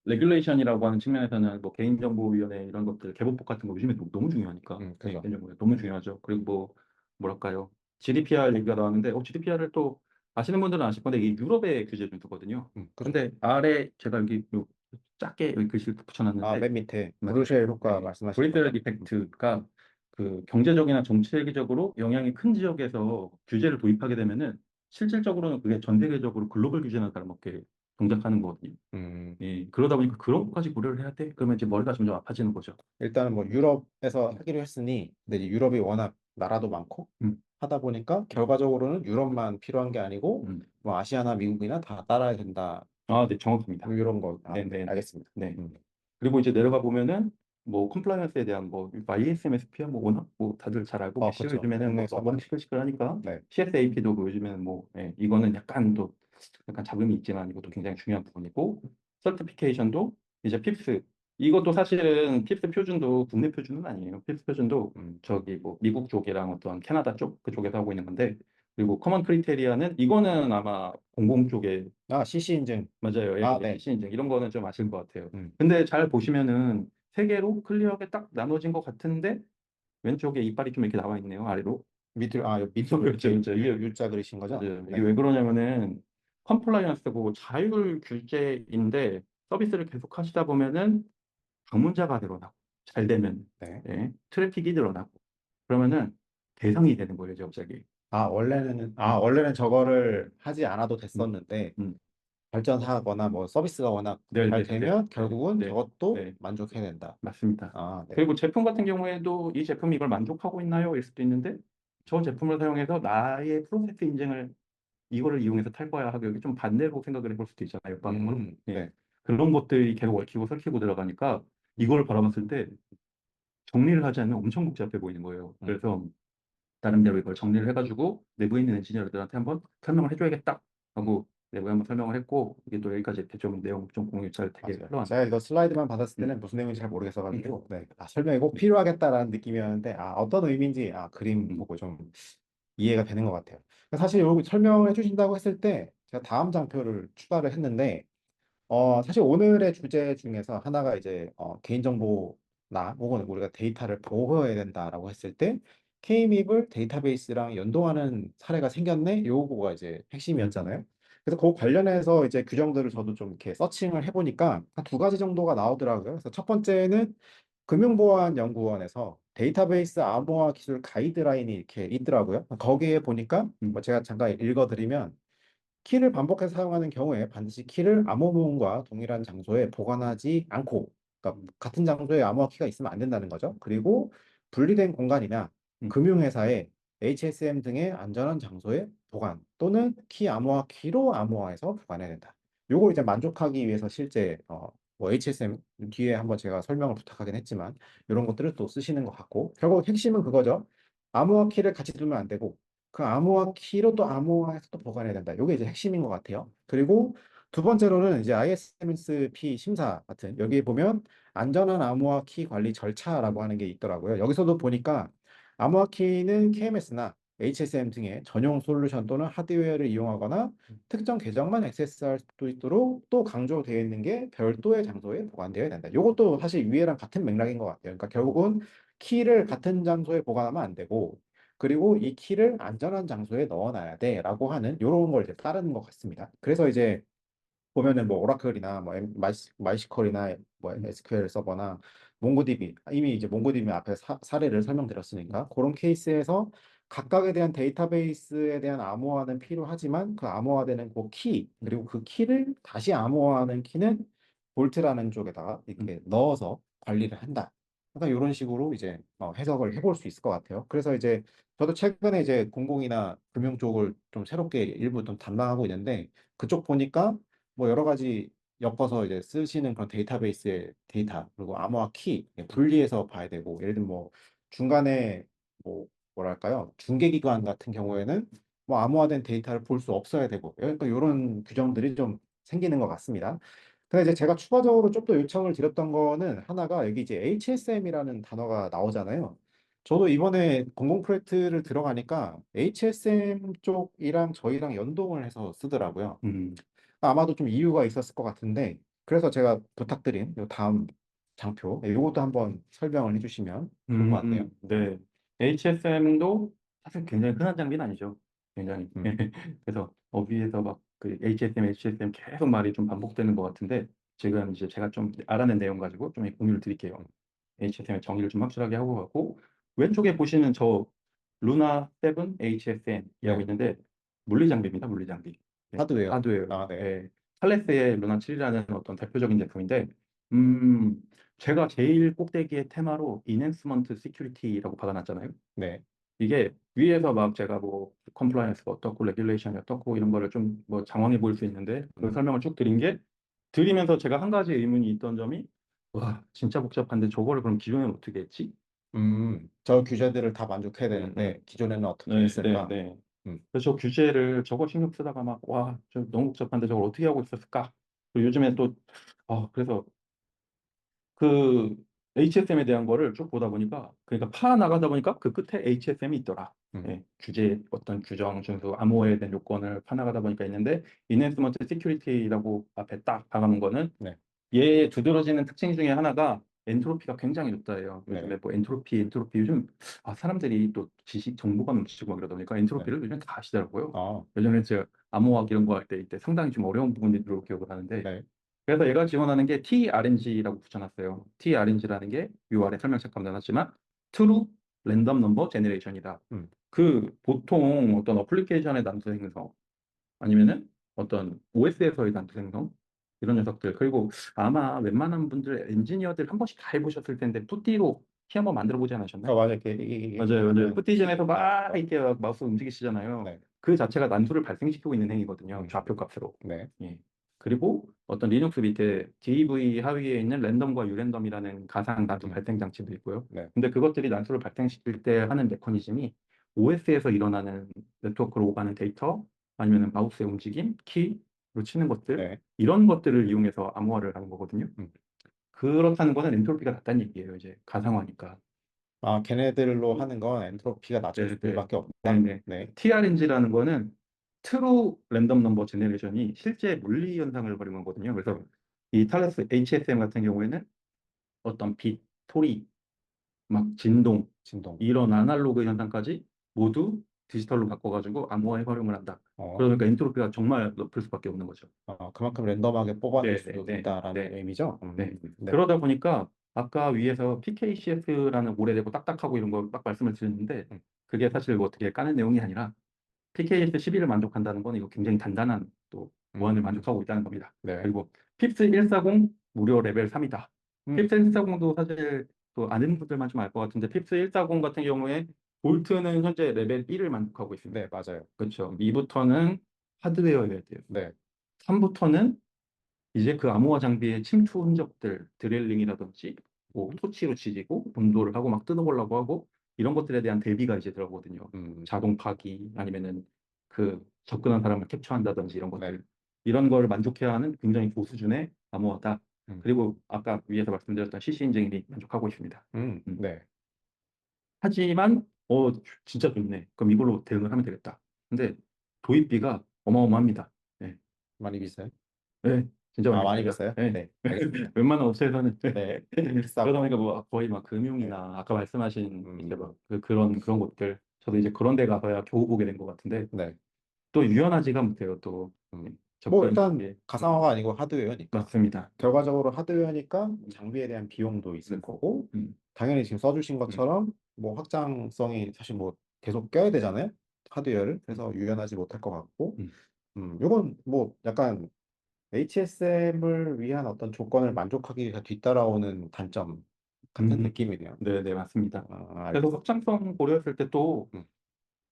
레귤레이션이라고 하는 측면에서는 뭐 개인정보위원회 이런 것들 개보복 같은 거 요즘에 너무 중요하니까 그죠. 개인정보 너무 중요하죠. 그리고 뭐 뭐랄까요 GDPR 얘기가 나왔는데 GDPR을 또 아시는 분들은 아실 건데 이게 유럽의 규제 준수거든요. 그죠. 근데 아래 제가 여기 작게 여기 글씨를 붙여놨는데 맨 밑에 맞아요. 브루셀 효과 네. 말씀하시는 브레이크 거죠? 이펙트가 그 경제적이나 정치적으로 영향이 큰 지역에서 규제를 도입하게 되면은 실질적으로는 그게 전 세계적으로 글로벌 규제나 다름없게 동작하는 거거든요. 음, 예, 그러다 보니까 그런 것까지 고려를 해야 돼? 그러면 이제 머리가 점점 아파지는 거죠. 일단은 뭐 유럽에서 하기로 했으니 근데 이제 유럽이 워낙 나라도 많고 하다 보니까 결과적으로는 유럽만 필요한 게 아니고 음. 뭐 아시아나 미국이나 다 따라야 된다. 아, 네, 정확합니다. 뭐 이런 거. 아, 네, 네, 네, 네. 알겠습니다. 네. 음. 그리고 이제 내려가 보면은 뭐 컴플라이언스에 대한 뭐 ISMSP야 뭐 워낙 뭐 다들 잘 알고 계시죠. 그렇죠. 요즘에는 뭐 국내에서 너무 많이. 시끌시끌하니까 네. CSAP도 뭐 요즘에는 뭐 예, 이거는 약간 또 약간 잡음이 있지만 이것도 굉장히 중요한 부분이고 서티피케이션도 이제 핍스 이것도 사실은 핍스 표준도 국내 표준은 아니에요. 핍스 표준도 음. 저기 뭐 미국 쪽이랑 어떤 캐나다 쪽 그쪽에서 하고 있는 건데 그리고 커먼 크리테리아는 이거는 아마 공공 쪽에 아, CC 인증. 맞아요. 예, 아, 예, 네. CC 인증 이런 거는 좀 아실 것 같아요. 음. 근데 잘 보시면은 세 개로 클리어하게 딱 나눠진 것 같은데 왼쪽에 이빨이 좀 이렇게 나와 있네요. 아래로. 밑으로 그렇죠, 이렇게 그렇죠. 이게 U자 그리신 거죠? 맞아요. 이게 네. 왜 그러냐면은 컴플라이언스고 자율 규제인데 서비스를 계속 하시다 보면은 방문자가 늘어나고 잘 되면 네. 예, 트래픽이 늘어나고 그러면은 대상이 되는 거예요, 이제 갑자기. 원래는 저거를 하지 않아도 음, 됐었는데 음. 발전하거나 뭐 서비스가 워낙 네, 잘 네, 네, 되면 네, 결국은 네, 저것도 네. 만족해야 된다. 맞습니다. 아, 네. 그리고 제품 같은 경우에도 이 제품이 이걸 만족하고 있나요? 일 수도 있는데 저 제품을 사용해서 나의 프로세스 인증을 이거를 이용해서 탈 거야 하고 여기 좀 반대로 생각을 해볼 수도 있잖아요. 역방향으로. 예. 네. 그런 것들이 계속 얽히고 설키고 들어가니까 이걸 바라봤을 때 정리를 하지 않으면 엄청 복잡해 보이는 거예요. 음. 그래서 나름대로 이걸 정리를 해가지고 내부에 있는 엔지니어들한테 한번 설명을 해줘야겠다 음. 하고 내부에 한번 설명을 했고 이게 또 여기까지 이렇게 좀 내용 좀 공유 잘 되게 맞아요. 흘러왔네요. 제가 이거 슬라이드만 받았을 음, 때는 무슨 내용인지 잘 음, 모르겠어가지고, 네. 설명이 꼭 필요하겠다라는 느낌이었는데, 어떤 의미인지, 그림 음, 보고 좀 이해가 되는 것 같아요. 사실 여기 설명을 해주신다고 했을 때, 제가 다음 장표를 추가를 했는데, 사실 오늘의 주제 중에서 하나가 이제, 개인정보나 혹은 우리가 데이터를 보호해야 된다라고 했을 때, K립을 데이터베이스랑 연동하는 사례가 생겼네? 요거가 이제 핵심이었잖아요. 그래서 그 관련해서 이제 규정들을 저도 좀 이렇게 서칭을 해보니까 한 두 가지 정도가 나오더라고요. 그래서 첫 번째는 금융보안연구원에서 데이터베이스 암호화 기술 가이드라인이 이렇게 있더라고요. 거기에 보니까 뭐 음, 제가 잠깐 읽어드리면 키를 반복해서 사용하는 경우에 반드시 키를 암호문과 동일한 장소에 보관하지 않고, 그러니까 같은 장소에 암호화 키가 있으면 안 된다는 거죠. 그리고 분리된 공간이나 음, 금융회사의 HSM 등의 안전한 장소에 보관 또는 키 암호화 키로 암호화해서 보관해야 된다. 요거 이제 만족하기 위해서 실제 뭐 HSM 뒤에 한번 제가 설명을 부탁하긴 했지만 이런 것들을 또 쓰시는 것 같고 결국 핵심은 그거죠. 암호화 키를 같이 두면 안 되고 그 암호화 키로 또 암호화해서 또 보관해야 된다. 이게 이제 핵심인 것 같아요. 그리고 두 번째로는 이제 ISMS-P 심사 같은 여기 보면 안전한 암호화 키 관리 절차라고 하는 게 있더라고요. 여기서도 보니까 암호화 키는 KMS나 HSM 등의 전용 솔루션 또는 하드웨어를 이용하거나 특정 계정만 액세스할 수 있도록 또 강조되어 있는 게 별도의 장소에 보관되어야 된다. 이것도 사실 위에랑 같은 맥락인 것 같아요. 그러니까 결국은 키를 같은 장소에 보관하면 안 되고 그리고 이 키를 안전한 장소에 넣어놔야 돼라고 하는 이런 걸 이제 따르는 것 같습니다. 그래서 이제 보면은 뭐 오라클이나 뭐 마이스컬이나 뭐 음, SQL 서버나 몽고디비 이미 이제 몽고디비 앞에 사례를 설명드렸으니까 그런 케이스에서 각각에 대한 데이터베이스에 대한 암호화는 필요하지만 그 암호화되는 그 키 음, 그리고 그 키를 다시 암호화하는 키는 볼트라는 쪽에다가 음, 이렇게 넣어서 관리를 한다. 약간 이런 식으로 이제 해석을 해볼 수 있을 것 같아요. 그래서 이제 저도 최근에 이제 공공이나 금융 쪽을 좀 새롭게 일부 좀 담당하고 있는데 그쪽 보니까 뭐 여러 가지 엮어서 이제 쓰시는 그런 데이터베이스의 데이터 그리고 암호화 키 분리해서 봐야 되고 예를 들면 뭐 중간에 뭐 뭐랄까요 중개기관 같은 경우에는 뭐 암호화된 데이터를 볼 수 없어야 되고 그러니까 이런 규정들이 좀 생기는 것 같습니다. 근데 이제 제가 추가적으로 좀 더 요청을 드렸던 거는 하나가 여기 이제 HSM이라는 단어가 나오잖아요. 저도 이번에 공공 프로젝트를 들어가니까 HSM 쪽이랑 저희랑 연동을 해서 쓰더라고요. 음. 아마도 좀 이유가 있었을 것 같은데, 그래서 제가 부탁드린 요 다음 장표, 요것도 한번 설명을 해주시면 좋을 것 같네요. 네. HSM도 사실 굉장히 흔한 장비는 아니죠. 굉장히. 음, 그래서 위에서 막 그 HSM 계속 말이 좀 반복되는 것 같은데 지금 이제 제가 좀 알아낸 내용 가지고 좀 공유를 드릴게요. HSM의 정의를 좀 확실하게 하고 가고 왼쪽에 보시는 저 루나 7 HSM이라고 네, 있는데 물리 장비입니다. 물리 장비. 네, 하드웨어. 하드웨어. 아, 네, 네. 탈레스의 루나 7이라는 어떤 대표적인 제품인데 제가 제일 꼭대기의 테마로 인핸스먼트 시큐리티라고 박아놨잖아요. 네, 이게 위에서 막 제가 뭐 컴플라이언스가 어떻고 레귤레이션이 어떻고 이런 거를 좀 뭐 장황해 보일 수 있는데 그 음, 설명을 쭉 드린 게 드리면서 제가 한 가지 의문이 있던 점이 와 진짜 복잡한데 저거를 그럼 기존에는 어떻게 했지? 저 규제들을 다 만족해야 네, 네, 되는데 기존에는 어떻게 네, 네, 했을까? 네. 음, 그래서 저 규제를 저거 신경 쓰다가 막 와, 저 너무 복잡한데 저걸 어떻게 하고 있었을까? 그리고 요즘에 또 그래서 그 HSM에 대한 거를 쭉 보다 보니까 그러니까 파 나가다 보니까 그 끝에 HSM이 있더라. 음, 예, 규제 어떤 규정 준수 암호화에 대한 요건을 파 나가다 보니까 있는데 인핸스먼트 시큐리티라고 앞에 딱 박아놓은 거는 네, 얘의 두드러지는 특징 중에 하나가 엔트로피가 굉장히 높다예요. 네, 요즘에 뭐 엔트로피 요즘 사람들이 또 지식 정보가 넘치고 막 이러다 보니까 네. 엔트로피를 요즘 다 아시더라고요. 어, 예전에 제가 암호학 이런 거 할 때 이때 상당히 좀 어려운 부분들로 기억을 하는데 네, 그래서 얘가 지원하는 게 TRNG라고 붙여놨어요. TRNG라는 게 요 아래 설명 잠깐 나눴지만 True Random Number Generation이다. 음, 그 보통 어떤 어플리케이션의 난수 생성 아니면은 어떤 OS에서의 난수 생성 이런 녀석들 그리고 아마 웬만한 분들 엔지니어들 한 번씩 다 해보셨을 텐데 뿌띠로 키 한번 만들어 보지 않으셨나요? 맞아요. 이게 맞아요, 맞아요. 하는, 뿌띠전에서 막 이렇게 막 마우스 움직이시잖아요. 네, 그 자체가 난수를 발생시키고 있는 행위거든요. 음, 좌표 값으로. 네, 예. 그리고 어떤 리눅스 밑에 DV 하위에 있는 랜덤과 유랜덤이라는 가상 난수 음, 발생 장치도 있고요. 네, 근데 그것들이 난수를 발생시킬 때 하는 메커니즘이 OS에서 일어나는 네트워크로 오가는 데이터 아니면 마우스의 움직임, 키로 치는 것들 네, 이런 것들을 이용해서 암호화를 하는 거거든요. 음. 그렇다는 거는 엔트로피가 낮다는 얘기예요. 이제 가상화니까. 걔네들로 하는 건 엔트로피가 낮을 네, 네, 수밖에 네, 없다. 네. 네, TRNG라는 거는 True Random Number Generation이 실제 물리 현상을 벌이는 거거든요. 네, 그래서 이 탈러스 HSM 같은 경우에는 어떤 빛, 소리, 막 진동 진동. 이런 아날로그 현상까지 모두 디지털로 바꿔가지고 암호화에 활용을 한다. 어, 그러니까 엔트로피가 정말 높을 수밖에 없는 거죠. 그만큼 랜덤하게 뽑아낼 네, 네, 수도 네, 있다라는 네, 의미죠. 네. 네, 그러다 보니까 아까 위에서 PKCS라는 오래되고 딱딱하고 이런 거 딱 말씀을 드렸는데 음, 그게 사실 뭐 어떻게 까는 내용이 아니라 PKS 11을 만족한다는 건 이거 굉장히 단단한 또 보안을 음, 만족하고 있다는 겁니다. 네, 그리고 핍스 140 무료 레벨 3이다. 음, 핍스 140도 사실 또 아는 분들만 좀 알 것 같은데 핍스 140 같은 경우에 볼트는 현재 레벨 1을 만족하고 있습니다. 네, 맞아요. 그렇죠. 2부터는 하드웨어여야 돼요. 네, 3부터는 이제 그 암호화 장비의 침투 흔적들, 드렐링이라든지 뭐 토치로 지지고 온도를 하고 막 뜯어보려고 하고 이런 것들에 대한 대비가 이제 들어가거든요. 음, 자동 파기 아니면은 그 접근한 사람을 캡처한다든지 이런 네, 것들 이런 걸 만족해야 하는 굉장히 고수준의 암호화다. 음, 그리고 아까 위에서 말씀드렸던 CC 인증이 만족하고 있습니다. 음. 네, 하지만 진짜 좋네. 그럼 이걸로 대응을 하면 되겠다. 근데 도입비가 어마어마합니다. 네. 많이 비싸요? 네, 진짜 많이 많이 비싸요. 비싸요? 네. 네, 알겠습니다. 웬만한 업체에서는 네, 그러다 비싸고, 보니까 뭐 거의 막 네, 금융이나 아까 말씀하신 이제 음, 막 그런 곳들 저도 이제 그런 데 가서야 겨우 보게 된 것 같은데 네, 또 유연하지가 못해요. 또 음. 뭐 접근 일단 예, 가상화가 아니고 하드웨어니까 맞습니다. 결과적으로 하드웨어니까 장비에 대한 비용도 있을 음, 거고 음, 당연히 지금 써주신 음, 것처럼 뭐 확장성이 사실 뭐 계속 껴야 되잖아요. 하드웨어를 음, 그래서 유연하지 못할 것 같고 음, 이건 뭐 약간 HSM을 위한 어떤 조건을 만족하기 위해서 뒤따라오는 단점 같은 음. 느낌이네요. 네, 네, 맞습니다. 그래서 알겠습니다. 확장성 고려했을 때 또 음.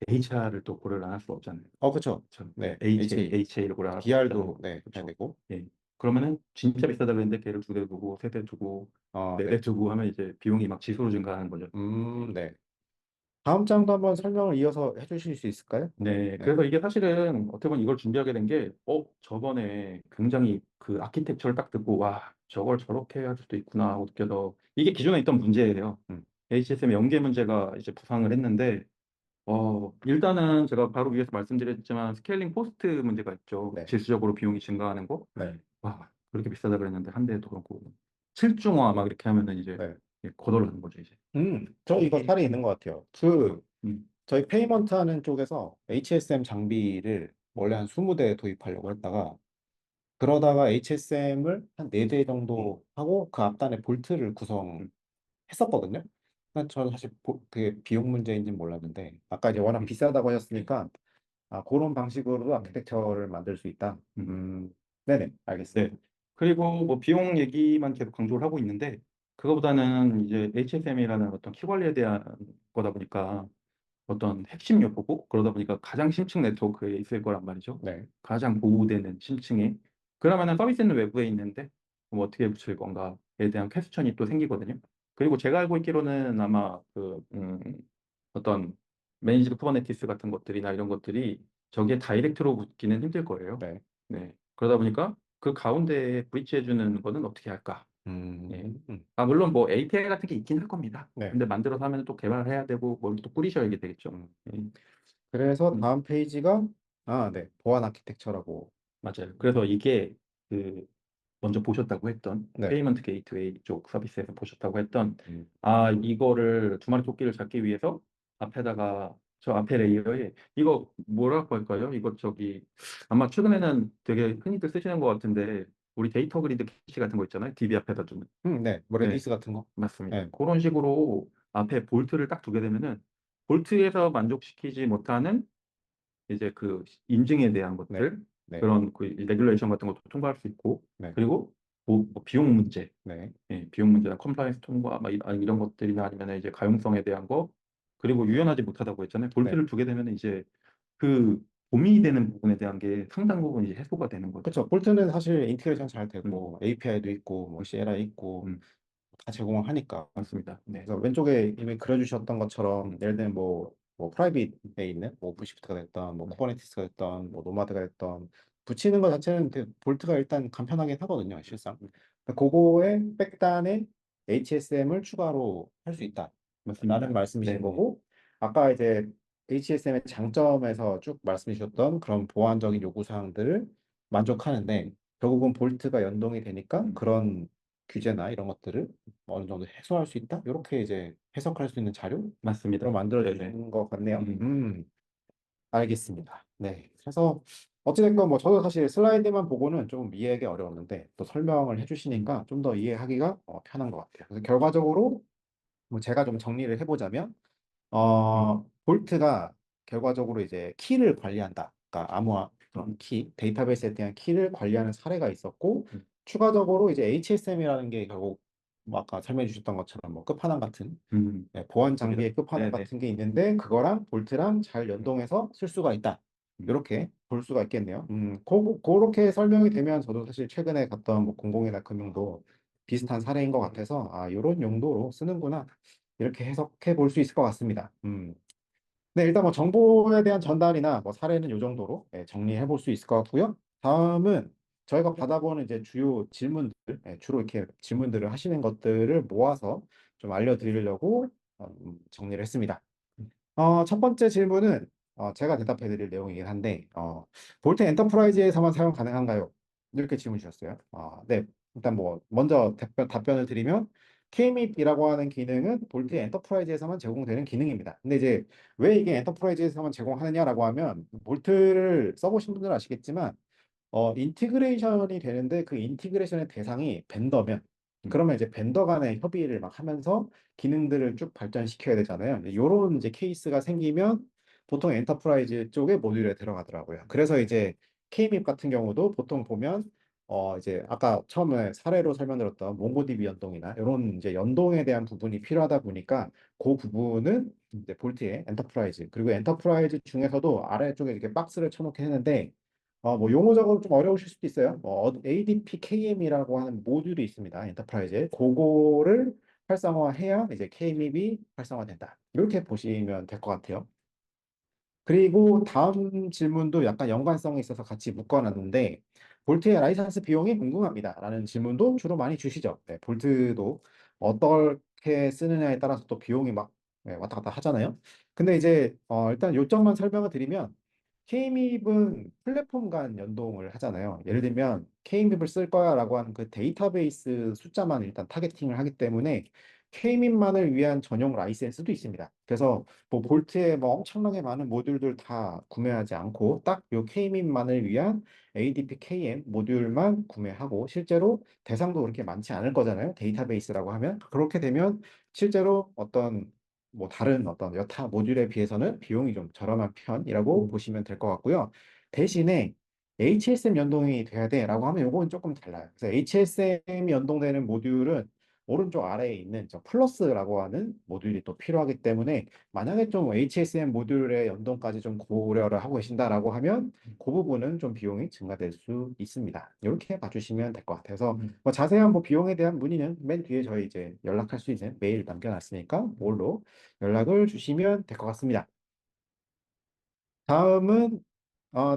HR을 또 고려를 안 할 수 없잖아요. 그쵸. 그렇죠. 네, 네, HA, HA를 고려를 할 수 없잖아요. DR도 네, 해야 그렇죠. 되고. 예. 그러면은 진짜 비싸다 그랬는데 걔를 두 대 두고 세 대 두고 네 대 네. 두고 하면 이제 비용이 막 지수로 증가하는 거죠. 네. 다음 장도 한번 설명을 이어서 해주실 수 있을까요? 네, 네, 그래서 이게 사실은 어떻게 보면 이걸 준비하게 된 게, 저번에 굉장히 그 아키텍처를 딱 듣고, 와, 저걸 저렇게 할 수도 있구나 하고 느껴서, 이게 기존에 있던 문제예요. 음, HSM의 연계 문제가 이제 부상을 했는데, 일단은 제가 바로 위에서 말씀드렸지만, 스케일링 코스트 문제가 있죠. 네, 질수적으로 비용이 증가하는 거. 네, 와, 그렇게 비싸다 그랬는데, 한 대도 그렇고, 실중화 막 이렇게 하면은 이제 네. 거덜나는 거죠, 이제. 저 이거 사례 있는 음, 것 같아요. 음, 저희 페이먼트 하는 쪽에서 HSM 장비를 음, 원래 한 20대 도입하려고 했다가, 그러다가 HSM을 한 4대 음, 정도 하고 그 앞단에 볼트를 음, 구성했었거든요. 저는 사실 그게 비용 문제인지는 몰랐는데, 아까 이제 워낙 음, 비싸다고 하셨으니까, 그런 방식으로도 음, 아키텍처를 만들 수 있다. 음. 네네, 알겠습니다. 네. 그리고 뭐 비용 얘기만 계속 강조를 하고 있는데 그거보다는 이제 HSM이라는 어떤 키 관리에 대한 거다 보니까 어떤 핵심 요소고 그러다 보니까 가장 심층 네트워크에 있을 거란 말이죠. 네. 가장 보호되는 심층에. 그러면은 서비스는 외부에 있는데 그럼 어떻게 붙일 건가에 대한 퀘스천이 또 생기거든요. 그리고 제가 알고 있기로는 아마 어떤 매니지드 쿠버네티스 같은 것들이나 이런 것들이 저기에 다이렉트로 붙기는 힘들 거예요. 네. 네. 그러다 보니까 그 가운데에 브릿지해 주는 거는 어떻게 할까? 예. 음, 음. 아, 물론 뭐 API 같은 게 있긴 할 겁니다. 네. 근데 만들어서 하면 또 개발해야 되고 뭘 또 꾸리셔야 되겠죠. 음. 예. 그래서 음, 다음 페이지가 네. 보안 아키텍처라고. 맞아요. 그래서 이게 그 먼저 보셨다고 했던 네. 페이먼트 게이트웨이 쪽 서비스에서 보셨다고 했던 음, 아, 이거를 두 마리 토끼를 잡기 위해서 앞에다가 저 앞에 레이어에 이거 뭐라고 할까요? 이거 저기 아마 최근에는 되게 흔히들 쓰시는 것 같은데 우리 데이터 그리드 캐시 같은 거 있잖아요. DB 앞에다 두는. 네. 뭐 네, 레디스 같은 거. 맞습니다. 네. 그런 식으로 앞에 볼트를 딱 두게 되면은 볼트에서 만족시키지 못하는 이제 그 인증에 대한 네. 것들 네. 그런 그 레귤레이션 같은 것도 통과할 수 있고 네. 그리고 뭐 비용 문제, 네. 비용 문제나 컴플라이언스 통과 막 이런 것들이나 아니면 이제 가용성에 대한 거 그리고 유연하지 못하다고 했잖아요. 네. 볼트를 두게 되면 이제 그 고민이 되는 부분에 대한 게 상당 부분 이제 해소가 되는 거죠. 그렇죠. 볼트는 사실 인티그레이션 잘 음, 되고 API도 있고 뭐 음, CLI 있고 음, 다 제공을 하니까. 맞습니다. 네. 그래서 왼쪽에 이미 그려주셨던 것처럼 음, 예를 들면 뭐 프라이빗에 있는 뭐 오픈시프트가 됐던 뭐 쿠버네티스가 됐던 뭐 노마드가 됐던 붙이는 것 자체는 볼트가 일단 간편하긴 하거든요, 실상. 그거에 백단에 HSM을 추가로 할 수 있다라는 맞습니다. 말씀이신 네네. 거고, 아까 이제 HSM의 장점에서 쭉 말씀해 주셨던 그런 보안적인 요구 사항들을 만족하는데 결국은 볼트가 연동이 되니까 음, 그런 규제나 이런 것들을 어느 정도 해소할 수 있다? 이렇게 이제 해석할 수 있는 자료로 맞습니다. 만들어 네네. 주신 것 같네요. 음, 알겠습니다. 네. 그래서 어찌됐건 뭐 저도 사실 슬라이드만 보고는 좀 이해하기 어려웠는데 또 설명을 음, 해주시니까 좀 더 이해하기가 편한 것 같아요. 그래서 결과적으로 뭐 제가 좀 정리를 해보자면 음, 볼트가 결과적으로 이제 키를 관리한다. 그러니까 암호화 그런 키, 데이터베이스에 대한 키를 관리하는 사례가 있었고, 음, 추가적으로 이제 HSM이라는 게 결국 뭐 아까 설명해 주셨던 것처럼 뭐 끝판왕 같은 보안 맞습니다. 장비의 끝판왕 네네. 같은 게 있는데 그거랑 볼트랑 잘 음, 연동해서 쓸 수가 있다. 음, 이렇게 볼 수가 있겠네요. 그렇게 설명이 되면 저도 사실 최근에 갔던 뭐 공공이나 금융도 비슷한 사례인 것 같아서 이런 용도로 쓰는구나. 이렇게 해석해 볼 수 있을 것 같습니다. 네, 일단 뭐 정보에 대한 전달이나 뭐 사례는 이 정도로 정리해 볼 수 있을 것 같고요. 다음은 저희가 받아보는 이제 주요 질문들, 주로 이렇게 질문들을 하시는 것들을 모아서 좀 알려드리려고 정리를 했습니다. 첫 번째 질문은 제가 대답해 드릴 내용이긴 한데, 볼트 엔터프라이즈에서만 사용 가능한가요? 이렇게 질문 주셨어요. 네, 일단 뭐, 먼저 답변을 드리면, KMIP이라고 하는 기능은 볼트 엔터프라이즈에서만 제공되는 기능입니다. 근데 이제 왜 이게 엔터프라이즈에서만 제공하느냐라고 하면, 볼트를 써보신 분들은 아시겠지만, 인티그레이션이 되는데 그 인티그레이션의 대상이 벤더면 음, 그러면 이제 벤더 간의 협의를 막 하면서 기능들을 쭉 발전시켜야 되잖아요. 이런 이제 케이스가 생기면 보통 엔터프라이즈 쪽에 모듈에 들어가더라고요. 그래서 이제 KMIP 같은 경우도 보통 보면 이제 아까 처음에 사례로 설명드렸던 몽고디비 연동이나 이런 이제 연동에 대한 부분이 필요하다 보니까 그 부분은 이제 볼트의 엔터프라이즈 그리고 엔터프라이즈 중에서도 아래쪽에 이렇게 박스를 쳐놓긴 했는데 뭐 용어적으로 좀 어려우실 수도 있어요. ADP KM이라고 하는 모듈이 있습니다. 엔터프라이즈에. 그거를 활성화해야 이제 KMIP이 활성화된다. 이렇게 보시면 될 것 같아요. 그리고 다음 질문도 약간 연관성이 있어서 같이 묶어놨는데, 볼트의 라이선스 비용이 궁금합니다. 라는 질문도 주로 많이 주시죠. 네, 볼트도 어떻게 쓰느냐에 따라서 또 비용이 막 왔다 갔다 하잖아요. 근데 이제 일단 요점만 설명을 드리면, K립은 플랫폼 간 연동을 하잖아요. 예를 들면 K립을 쓸 거야라고 하는 그 데이터베이스 숫자만 일단 타겟팅을 하기 때문에 K립만을 위한 전용 라이센스도 있습니다. 그래서 뭐 볼트에 뭐 엄청나게 많은 모듈들 다 구매하지 않고 딱 요 K립만을 위한 ADP KM 모듈만 구매하고 실제로 대상도 그렇게 많지 않을 거잖아요. 데이터베이스라고 하면 그렇게 되면 실제로 어떤 뭐 다른 어떤 여타 모듈에 비해서는 비용이 좀 저렴한 편이라고 보시면 될 것 같고요. 대신에 HSM 연동이 돼야 돼라고 하면 요거는 조금 달라요. 그래서 HSM 연동되는 모듈은 오른쪽 아래에 있는 저 플러스라고 하는 모듈이 또 필요하기 때문에 만약에 좀 HSM 모듈의 연동까지 좀 고려를 하고 계신다라고 하면 그 부분은 좀 비용이 증가될 수 있습니다. 이렇게 봐주시면 될 것 같아서 뭐 자세한 뭐 비용에 대한 문의는 맨 뒤에 저희 이제 연락할 수 있는 메일 남겨놨으니까 그걸로 연락을 주시면 될 것 같습니다. 다음은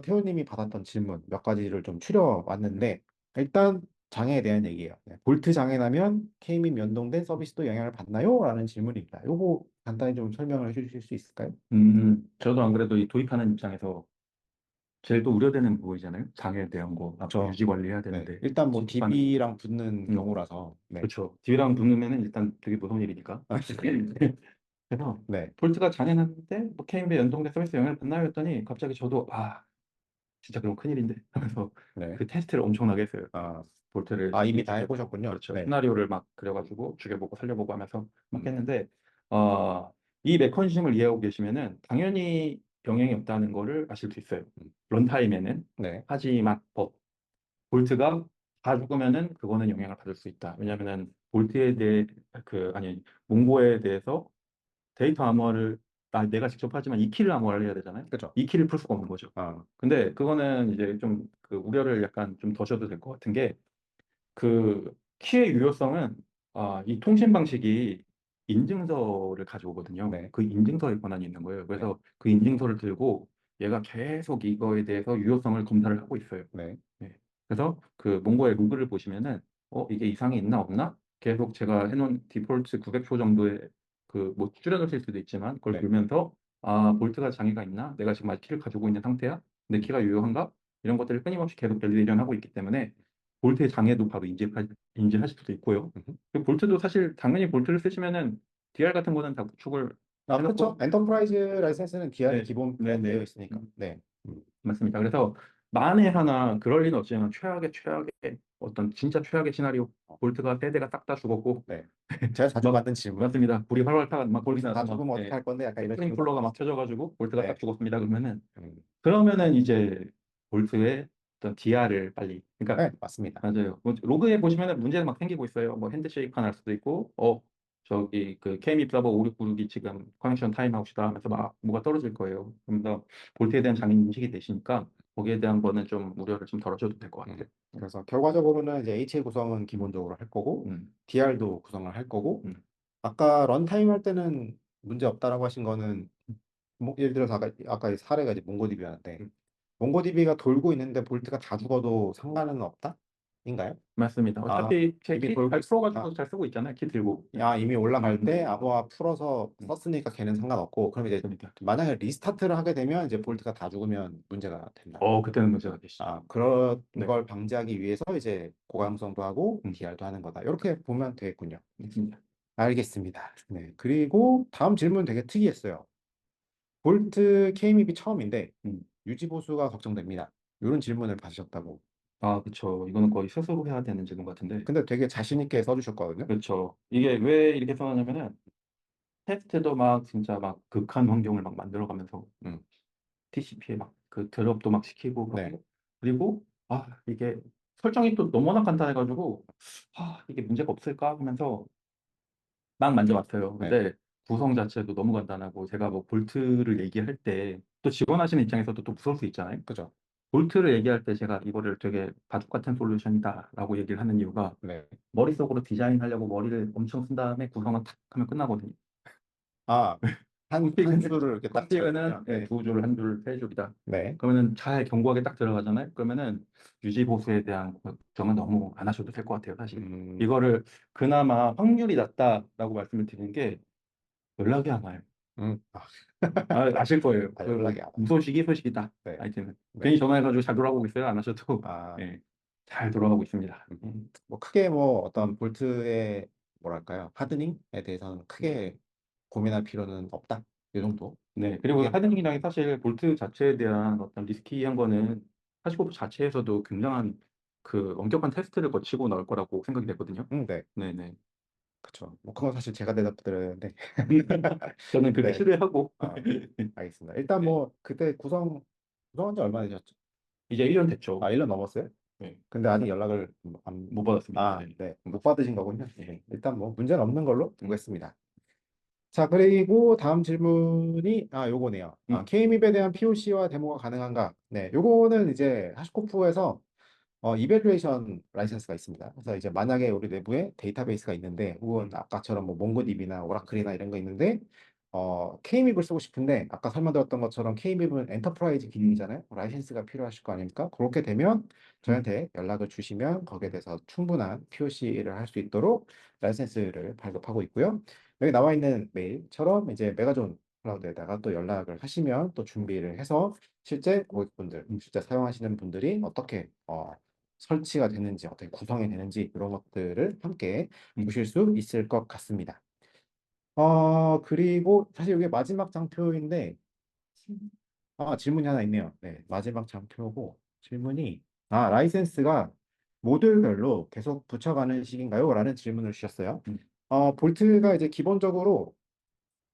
태호님이 받았던 질문 몇 가지를 좀 추려왔는데 일단 장애에 대한 얘기예요. 네, 볼트 장애 나면 K밈 연동된 서비스도 영향을 받나요? 라는 질문입니다. 요거 간단히 좀 설명을 해주실 수 있을까요? 저도 안 그래도 이 도입하는 입장에서 제일 또 우려되는 부분이잖아요. 장애에 대한 거 앞으로 저 유지 관리해야 네, 되는데 일단 뭐 진입하는 DB랑 붙는 음, 경우라서 네. 그렇죠. 뒤랑 붙으면은 일단 되게 무서운 일이니까. 그래서 네, 볼트가 장애났는데 뭐 케인배 연동된 서비스 영향을 받나요 했더니 갑자기 저도 아 진짜 그럼 큰일인데 하면서 네. 그 테스트를 엄청나게 했어요. 아, 볼트를 이미 다 인식해보고 해보셨군요. 그렇죠. 네, 시나리오를 막 그려가지고 죽여보고 살려보고 하면서 막 음, 했는데 어, 이 메커니즘을 이해하고 계시면은 당연히 영향이 없다는 거를 아실 수 있어요. 음, 런타임에는 네, 하지만 볼트가 다 죽으면은 그거는 영향을 받을 수 있다. 왜냐면은 볼트에 대해 아니 몽고에 대해서 데이터 암호화를 내가 직접 하지만 2키를 암호화를 해야 되잖아요. 그죠. 2키를 풀 수가 없는 거죠. 아, 근데 그거는 이제 좀 그 우려를 약간 좀 더셔도 될 것 같은 게 그 키의 유효성은 이 통신 방식이 인증서를 가져오거든요. 네, 그 인증서에 권한이 있는 거예요. 네, 그래서 그 인증서를 들고 얘가 계속 이거에 대해서 유효성을 검사를 하고 있어요. 네, 네. 그래서 그 몽고의 로그를 보시면은 이게 이상이 있나 없나? 계속 제가 해놓은 디폴트 900표 정도의 그 뭐 줄여놓으실 수도 있지만 그걸 네, 돌면서 볼트가 장애가 있나? 내가 지금 아직 키를 가지고 있는 상태야? 내 키가 유효한가? 이런 것들을 끊임없이 계속 밸리데이션 하고 있기 때문에 볼트의 장애도 바로 인지하실 수도 있고요. 음. 그 볼트도 사실 당연히 볼트를 쓰시면은 DR 같은 거는 다 구축을 그렇죠. 해놓고 엔터프라이즈 라이센스는 DR이 네, 기본 네, 되어 네. 있으니까. 네. 맞습니다. 그래서 만에 하나 그럴 리는 없지만 최악의 어떤 진짜 최악의 시나리오 볼트가 세 대가 싹 다 죽었고 네. 제가 자주 막 받는 질문. 맞습니다. 불이 활활 타가 막 불이 볼트 다 나서 막 죽으면 어떻게 예, 할 건데? 약간 이런 질문. 스프링클러가 막 켜져가지고 볼트가 딱 네. 죽었습니다. 음. 그러면은 이제 볼트의 어떤 DR을 빨리 그러니까 네, 맞습니다. 맞아요. 뭐 로그에 보시면은 문제가 막 생기고 있어요. 뭐 핸드쉐이크가 날 수도 있고, 저기 그 KMIP 서버 5696이 지금 커넥션 타임아웃이다 하면서 막 뭐가 떨어질 거예요. 그럼 더 볼트에 대한 장애 인식이 되시니까 거기에 대한 거는 좀 우려를 좀 덜어줘도 될 것 같아요. 그래서 결과적으로는 이제 HA 구성은 기본적으로 할 거고, 음, DR도 구성을 할 거고, 음, 아까 런타임 할 때는 문제 없다라고 하신 거는 뭐 예를 들어서 아까 이 사례가 이제 몽고디비였는데 음. 몽고디비가 돌고 있는데 볼트가 다 죽어도 상관은 없다? 인가요? 맞습니다. 아, 어차피 제 이미 키 잘 돌고 풀어가지고 잘 쓰고 있잖아요. 키 들고. 네. 이미 올라갈 때 음, 암호화 풀어서 음. 썼으니까 걔는 상관없고 그럼 이제 맞습니다. 만약에 리스타트를 하게 되면 이제 볼트가 다 죽으면 문제가 된다. 그때는 문제가 되시죠. 그런 네, 걸 방지하기 위해서 이제 고감성도 하고 음, DR도 하는 거다. 이렇게 보면 되겠군요. 맞습니다. 알겠습니다. 네. 그리고 다음 질문 되게 특이했어요. 볼트 K립이 처음인데 음. 유지 보수가 걱정됩니다. 이런 질문을 받으셨다고. 그쵸. 이거는 거의 스스로 해야 되는 질문 같은데. 근데 되게 자신 있게 써주셨거든요. 그렇죠. 이게 왜 이렇게 써놨냐면은 테스트도 막 진짜 막 극한 환경을 막 만들어가면서 음, TCP에 막 그 드롭도 막 시키고 네. 그러고 그리고 이게 설정이 또 너무나 간단해가지고 이게 문제가 없을까 하면서 막 만져봤어요. 네. 근데 구성 자체도 너무 간단하고 제가 뭐 볼트를 얘기할 때 또 지원하시는 입장에서도 또 무서울 수 있잖아요. 그죠. 볼트를 얘기할 때 제가 이거를 되게 바둑 같은 솔루션이다라고 얘기를 하는 이유가 네. 머릿속으로 디자인하려고 머리를 엄청 쓴 다음에 구성을 탁 하면 끝나거든요. 아, 한 콘피그는 수를 이렇게 딱 콘피그는 잡으면, 네. 두 줄, 한 줄, 세 줄이다. 네. 그러면은 잘 견고하게 딱 들어가잖아요. 그러면은 유지 보수에 대한 걱정은 너무 안 하셔도 될 것 같아요, 사실. 음, 이거를 그나마 확률이 낮다라고 말씀을 드리는 게 연락이 안 와요. 음. 아실 거예요. 연락이 안 와요. 무소식이 소식이다. 네. 하여튼 네. 괜히 전화해가지고 잘 돌아가고 있어요. 안 하셔도 아, 예, 잘 돌아가고 있습니다. 뭐 크게 뭐 어떤 볼트의 뭐랄까요? 하드닝에 대해서는 크게 고민할 필요는 없다. 이 정도. 네, 그리고 크게. 하드닝이랑 사실 볼트 자체에 대한 어떤 리스키한 거는 45% 자체에서도 굉장한 그 엄격한 테스트를 거치고 나올 거라고 생각이 되거든요. 네. 네네. 그쵸. 뭐 그건 사실 제가 대답드렸는데. 저는 그렇게 네. 신뢰하고 아, 알겠습니다. 일단 네. 뭐 그때 구성한 지 얼마나 되셨죠? 이제 1년 됐죠. 1년 넘었어요? 네. 근데 아직 연락을 못 받았습니다. 네. 네, 못 받으신 거군요. 네, 일단 뭐 문제는 없는 걸로 두겠습니다. 자, 그리고 다음 질문이 요거네요. 음, K립에 대한 POC와 데모가 가능한가? 네, 요거는 이제 하시코프에서 이벨루에이션 라이센스가 있습니다. 그래서 이제 만약에 우리 내부에 데이터베이스가 있는데, 혹은 아까처럼 뭐 몽고DB나 오라클이나 이런 거 있는데, K립을 쓰고 싶은데, 아까 설명드렸던 것처럼 K립은 엔터프라이즈 기능이잖아요. 라이센스가 필요하실 거 아닙니까? 그렇게 되면 저희한테 연락을 주시면 거기에 대해서 충분한 POC를 할 수 있도록 라이센스를 발급하고 있고요. 여기 나와 있는 메일처럼 이제 메가존 클라우드에다가 또 연락을 하시면 또 준비를 해서 실제 고객분들, 실제 사용하시는 분들이 어떻게 설치가 되는지, 어떻게 구성이 되는지 이런 것들을 함께 보실 수 있을 것 같습니다. 그리고 사실 이게 마지막 장표인데 질문이 하나 있네요. 네, 마지막 장표고 질문이 라이센스가 모듈별로 계속 붙여가는 식인가요? 라는 질문을 주셨어요. 볼트가 이제 기본적으로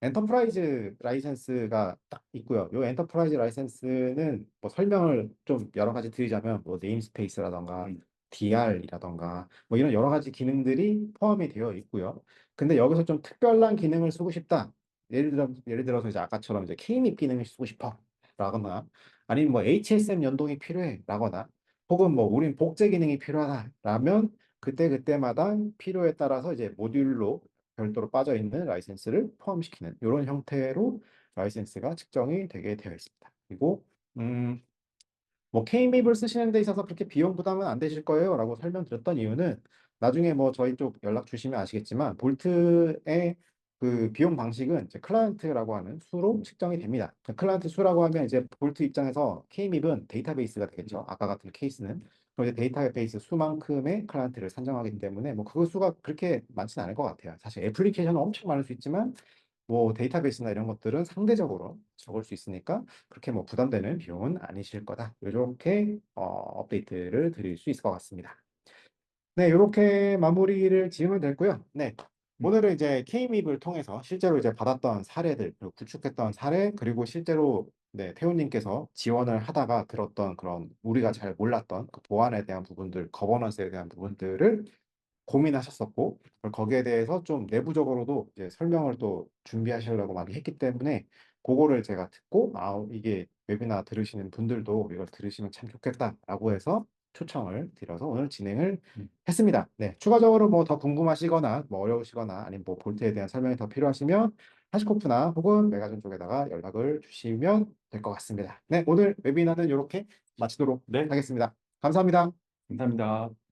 엔터프라이즈 라이센스가 딱 있고요. 이 엔터프라이즈 라이센스는 뭐 설명을 좀 여러 가지 드리자면 뭐 네임스페이스라던가 DR이라던가 뭐 이런 여러 가지 기능들이 포함이 되어 있고요. 근데 여기서 좀 특별한 기능을 쓰고 싶다. 예를 들어서 이제 아까처럼 이제 K립 기능을 쓰고 싶어. 라거나 아니면 뭐 HSM 연동이 필요해. 라거나 혹은 뭐 우린 복제 기능이 필요하다. 라면 그때마다 필요에 따라서 이제 모듈로 별도로 빠져 있는 라이센스를 포함시키는 이런 형태로 라이센스가 측정이 되게 되어 있습니다. 그리고 뭐 K립을 쓰시는 데 있어서 그렇게 비용 부담은 안 되실 거예요 라고 설명드렸던 이유는 나중에 뭐 저희 쪽 연락 주시면 아시겠지만 볼트의 그 비용 방식은 이제 클라이언트라고 하는 수로 측정이 됩니다. 클라이언트 수라고 하면 이제 볼트 입장에서 K립은 데이터베이스가 되겠죠. 아까 같은 케이스는. 그럼 이제 데이터베이스 수만큼의 클라이언트를 산정하기 때문에 뭐 그 수가 그렇게 많지는 않을 것 같아요. 사실 애플리케이션은 엄청 많을 수 있지만 뭐 데이터베이스나 이런 것들은 상대적으로 적을 수 있으니까 그렇게 뭐 부담되는 비용은 아니실 거다. 이렇게 업데이트를 드릴 수 있을 것 같습니다. 네, 이렇게 마무리를 지으면 되고요. 네, 오늘은 이제 K립을 통해서 실제로 이제 받았던 사례들, 그리고 구축했던 사례, 그리고 실제로 네, 태훈님께서 지원을 하다가 들었던 그런 우리가 잘 몰랐던 그 보안에 대한 부분들, 거버넌스에 대한 부분들을 고민하셨었고 거기에 대해서 좀 내부적으로도 이제 설명을 또 준비하시려고 많이 했기 때문에 그거를 제가 듣고 이게 웨비나 들으시는 분들도 이걸 들으시면 참 좋겠다라고 해서 초청을 드려서 오늘 진행을 했습니다. 네, 추가적으로 뭐 더 궁금하시거나 뭐 어려우시거나 아니면 뭐 볼트에 대한 설명이 더 필요하시면 하시코프나 혹은 메가존 쪽에다가 연락을 주시면 될 것 같습니다. 네, 오늘 웨비나는 이렇게 마치도록 네, 하겠습니다. 감사합니다. 감사합니다.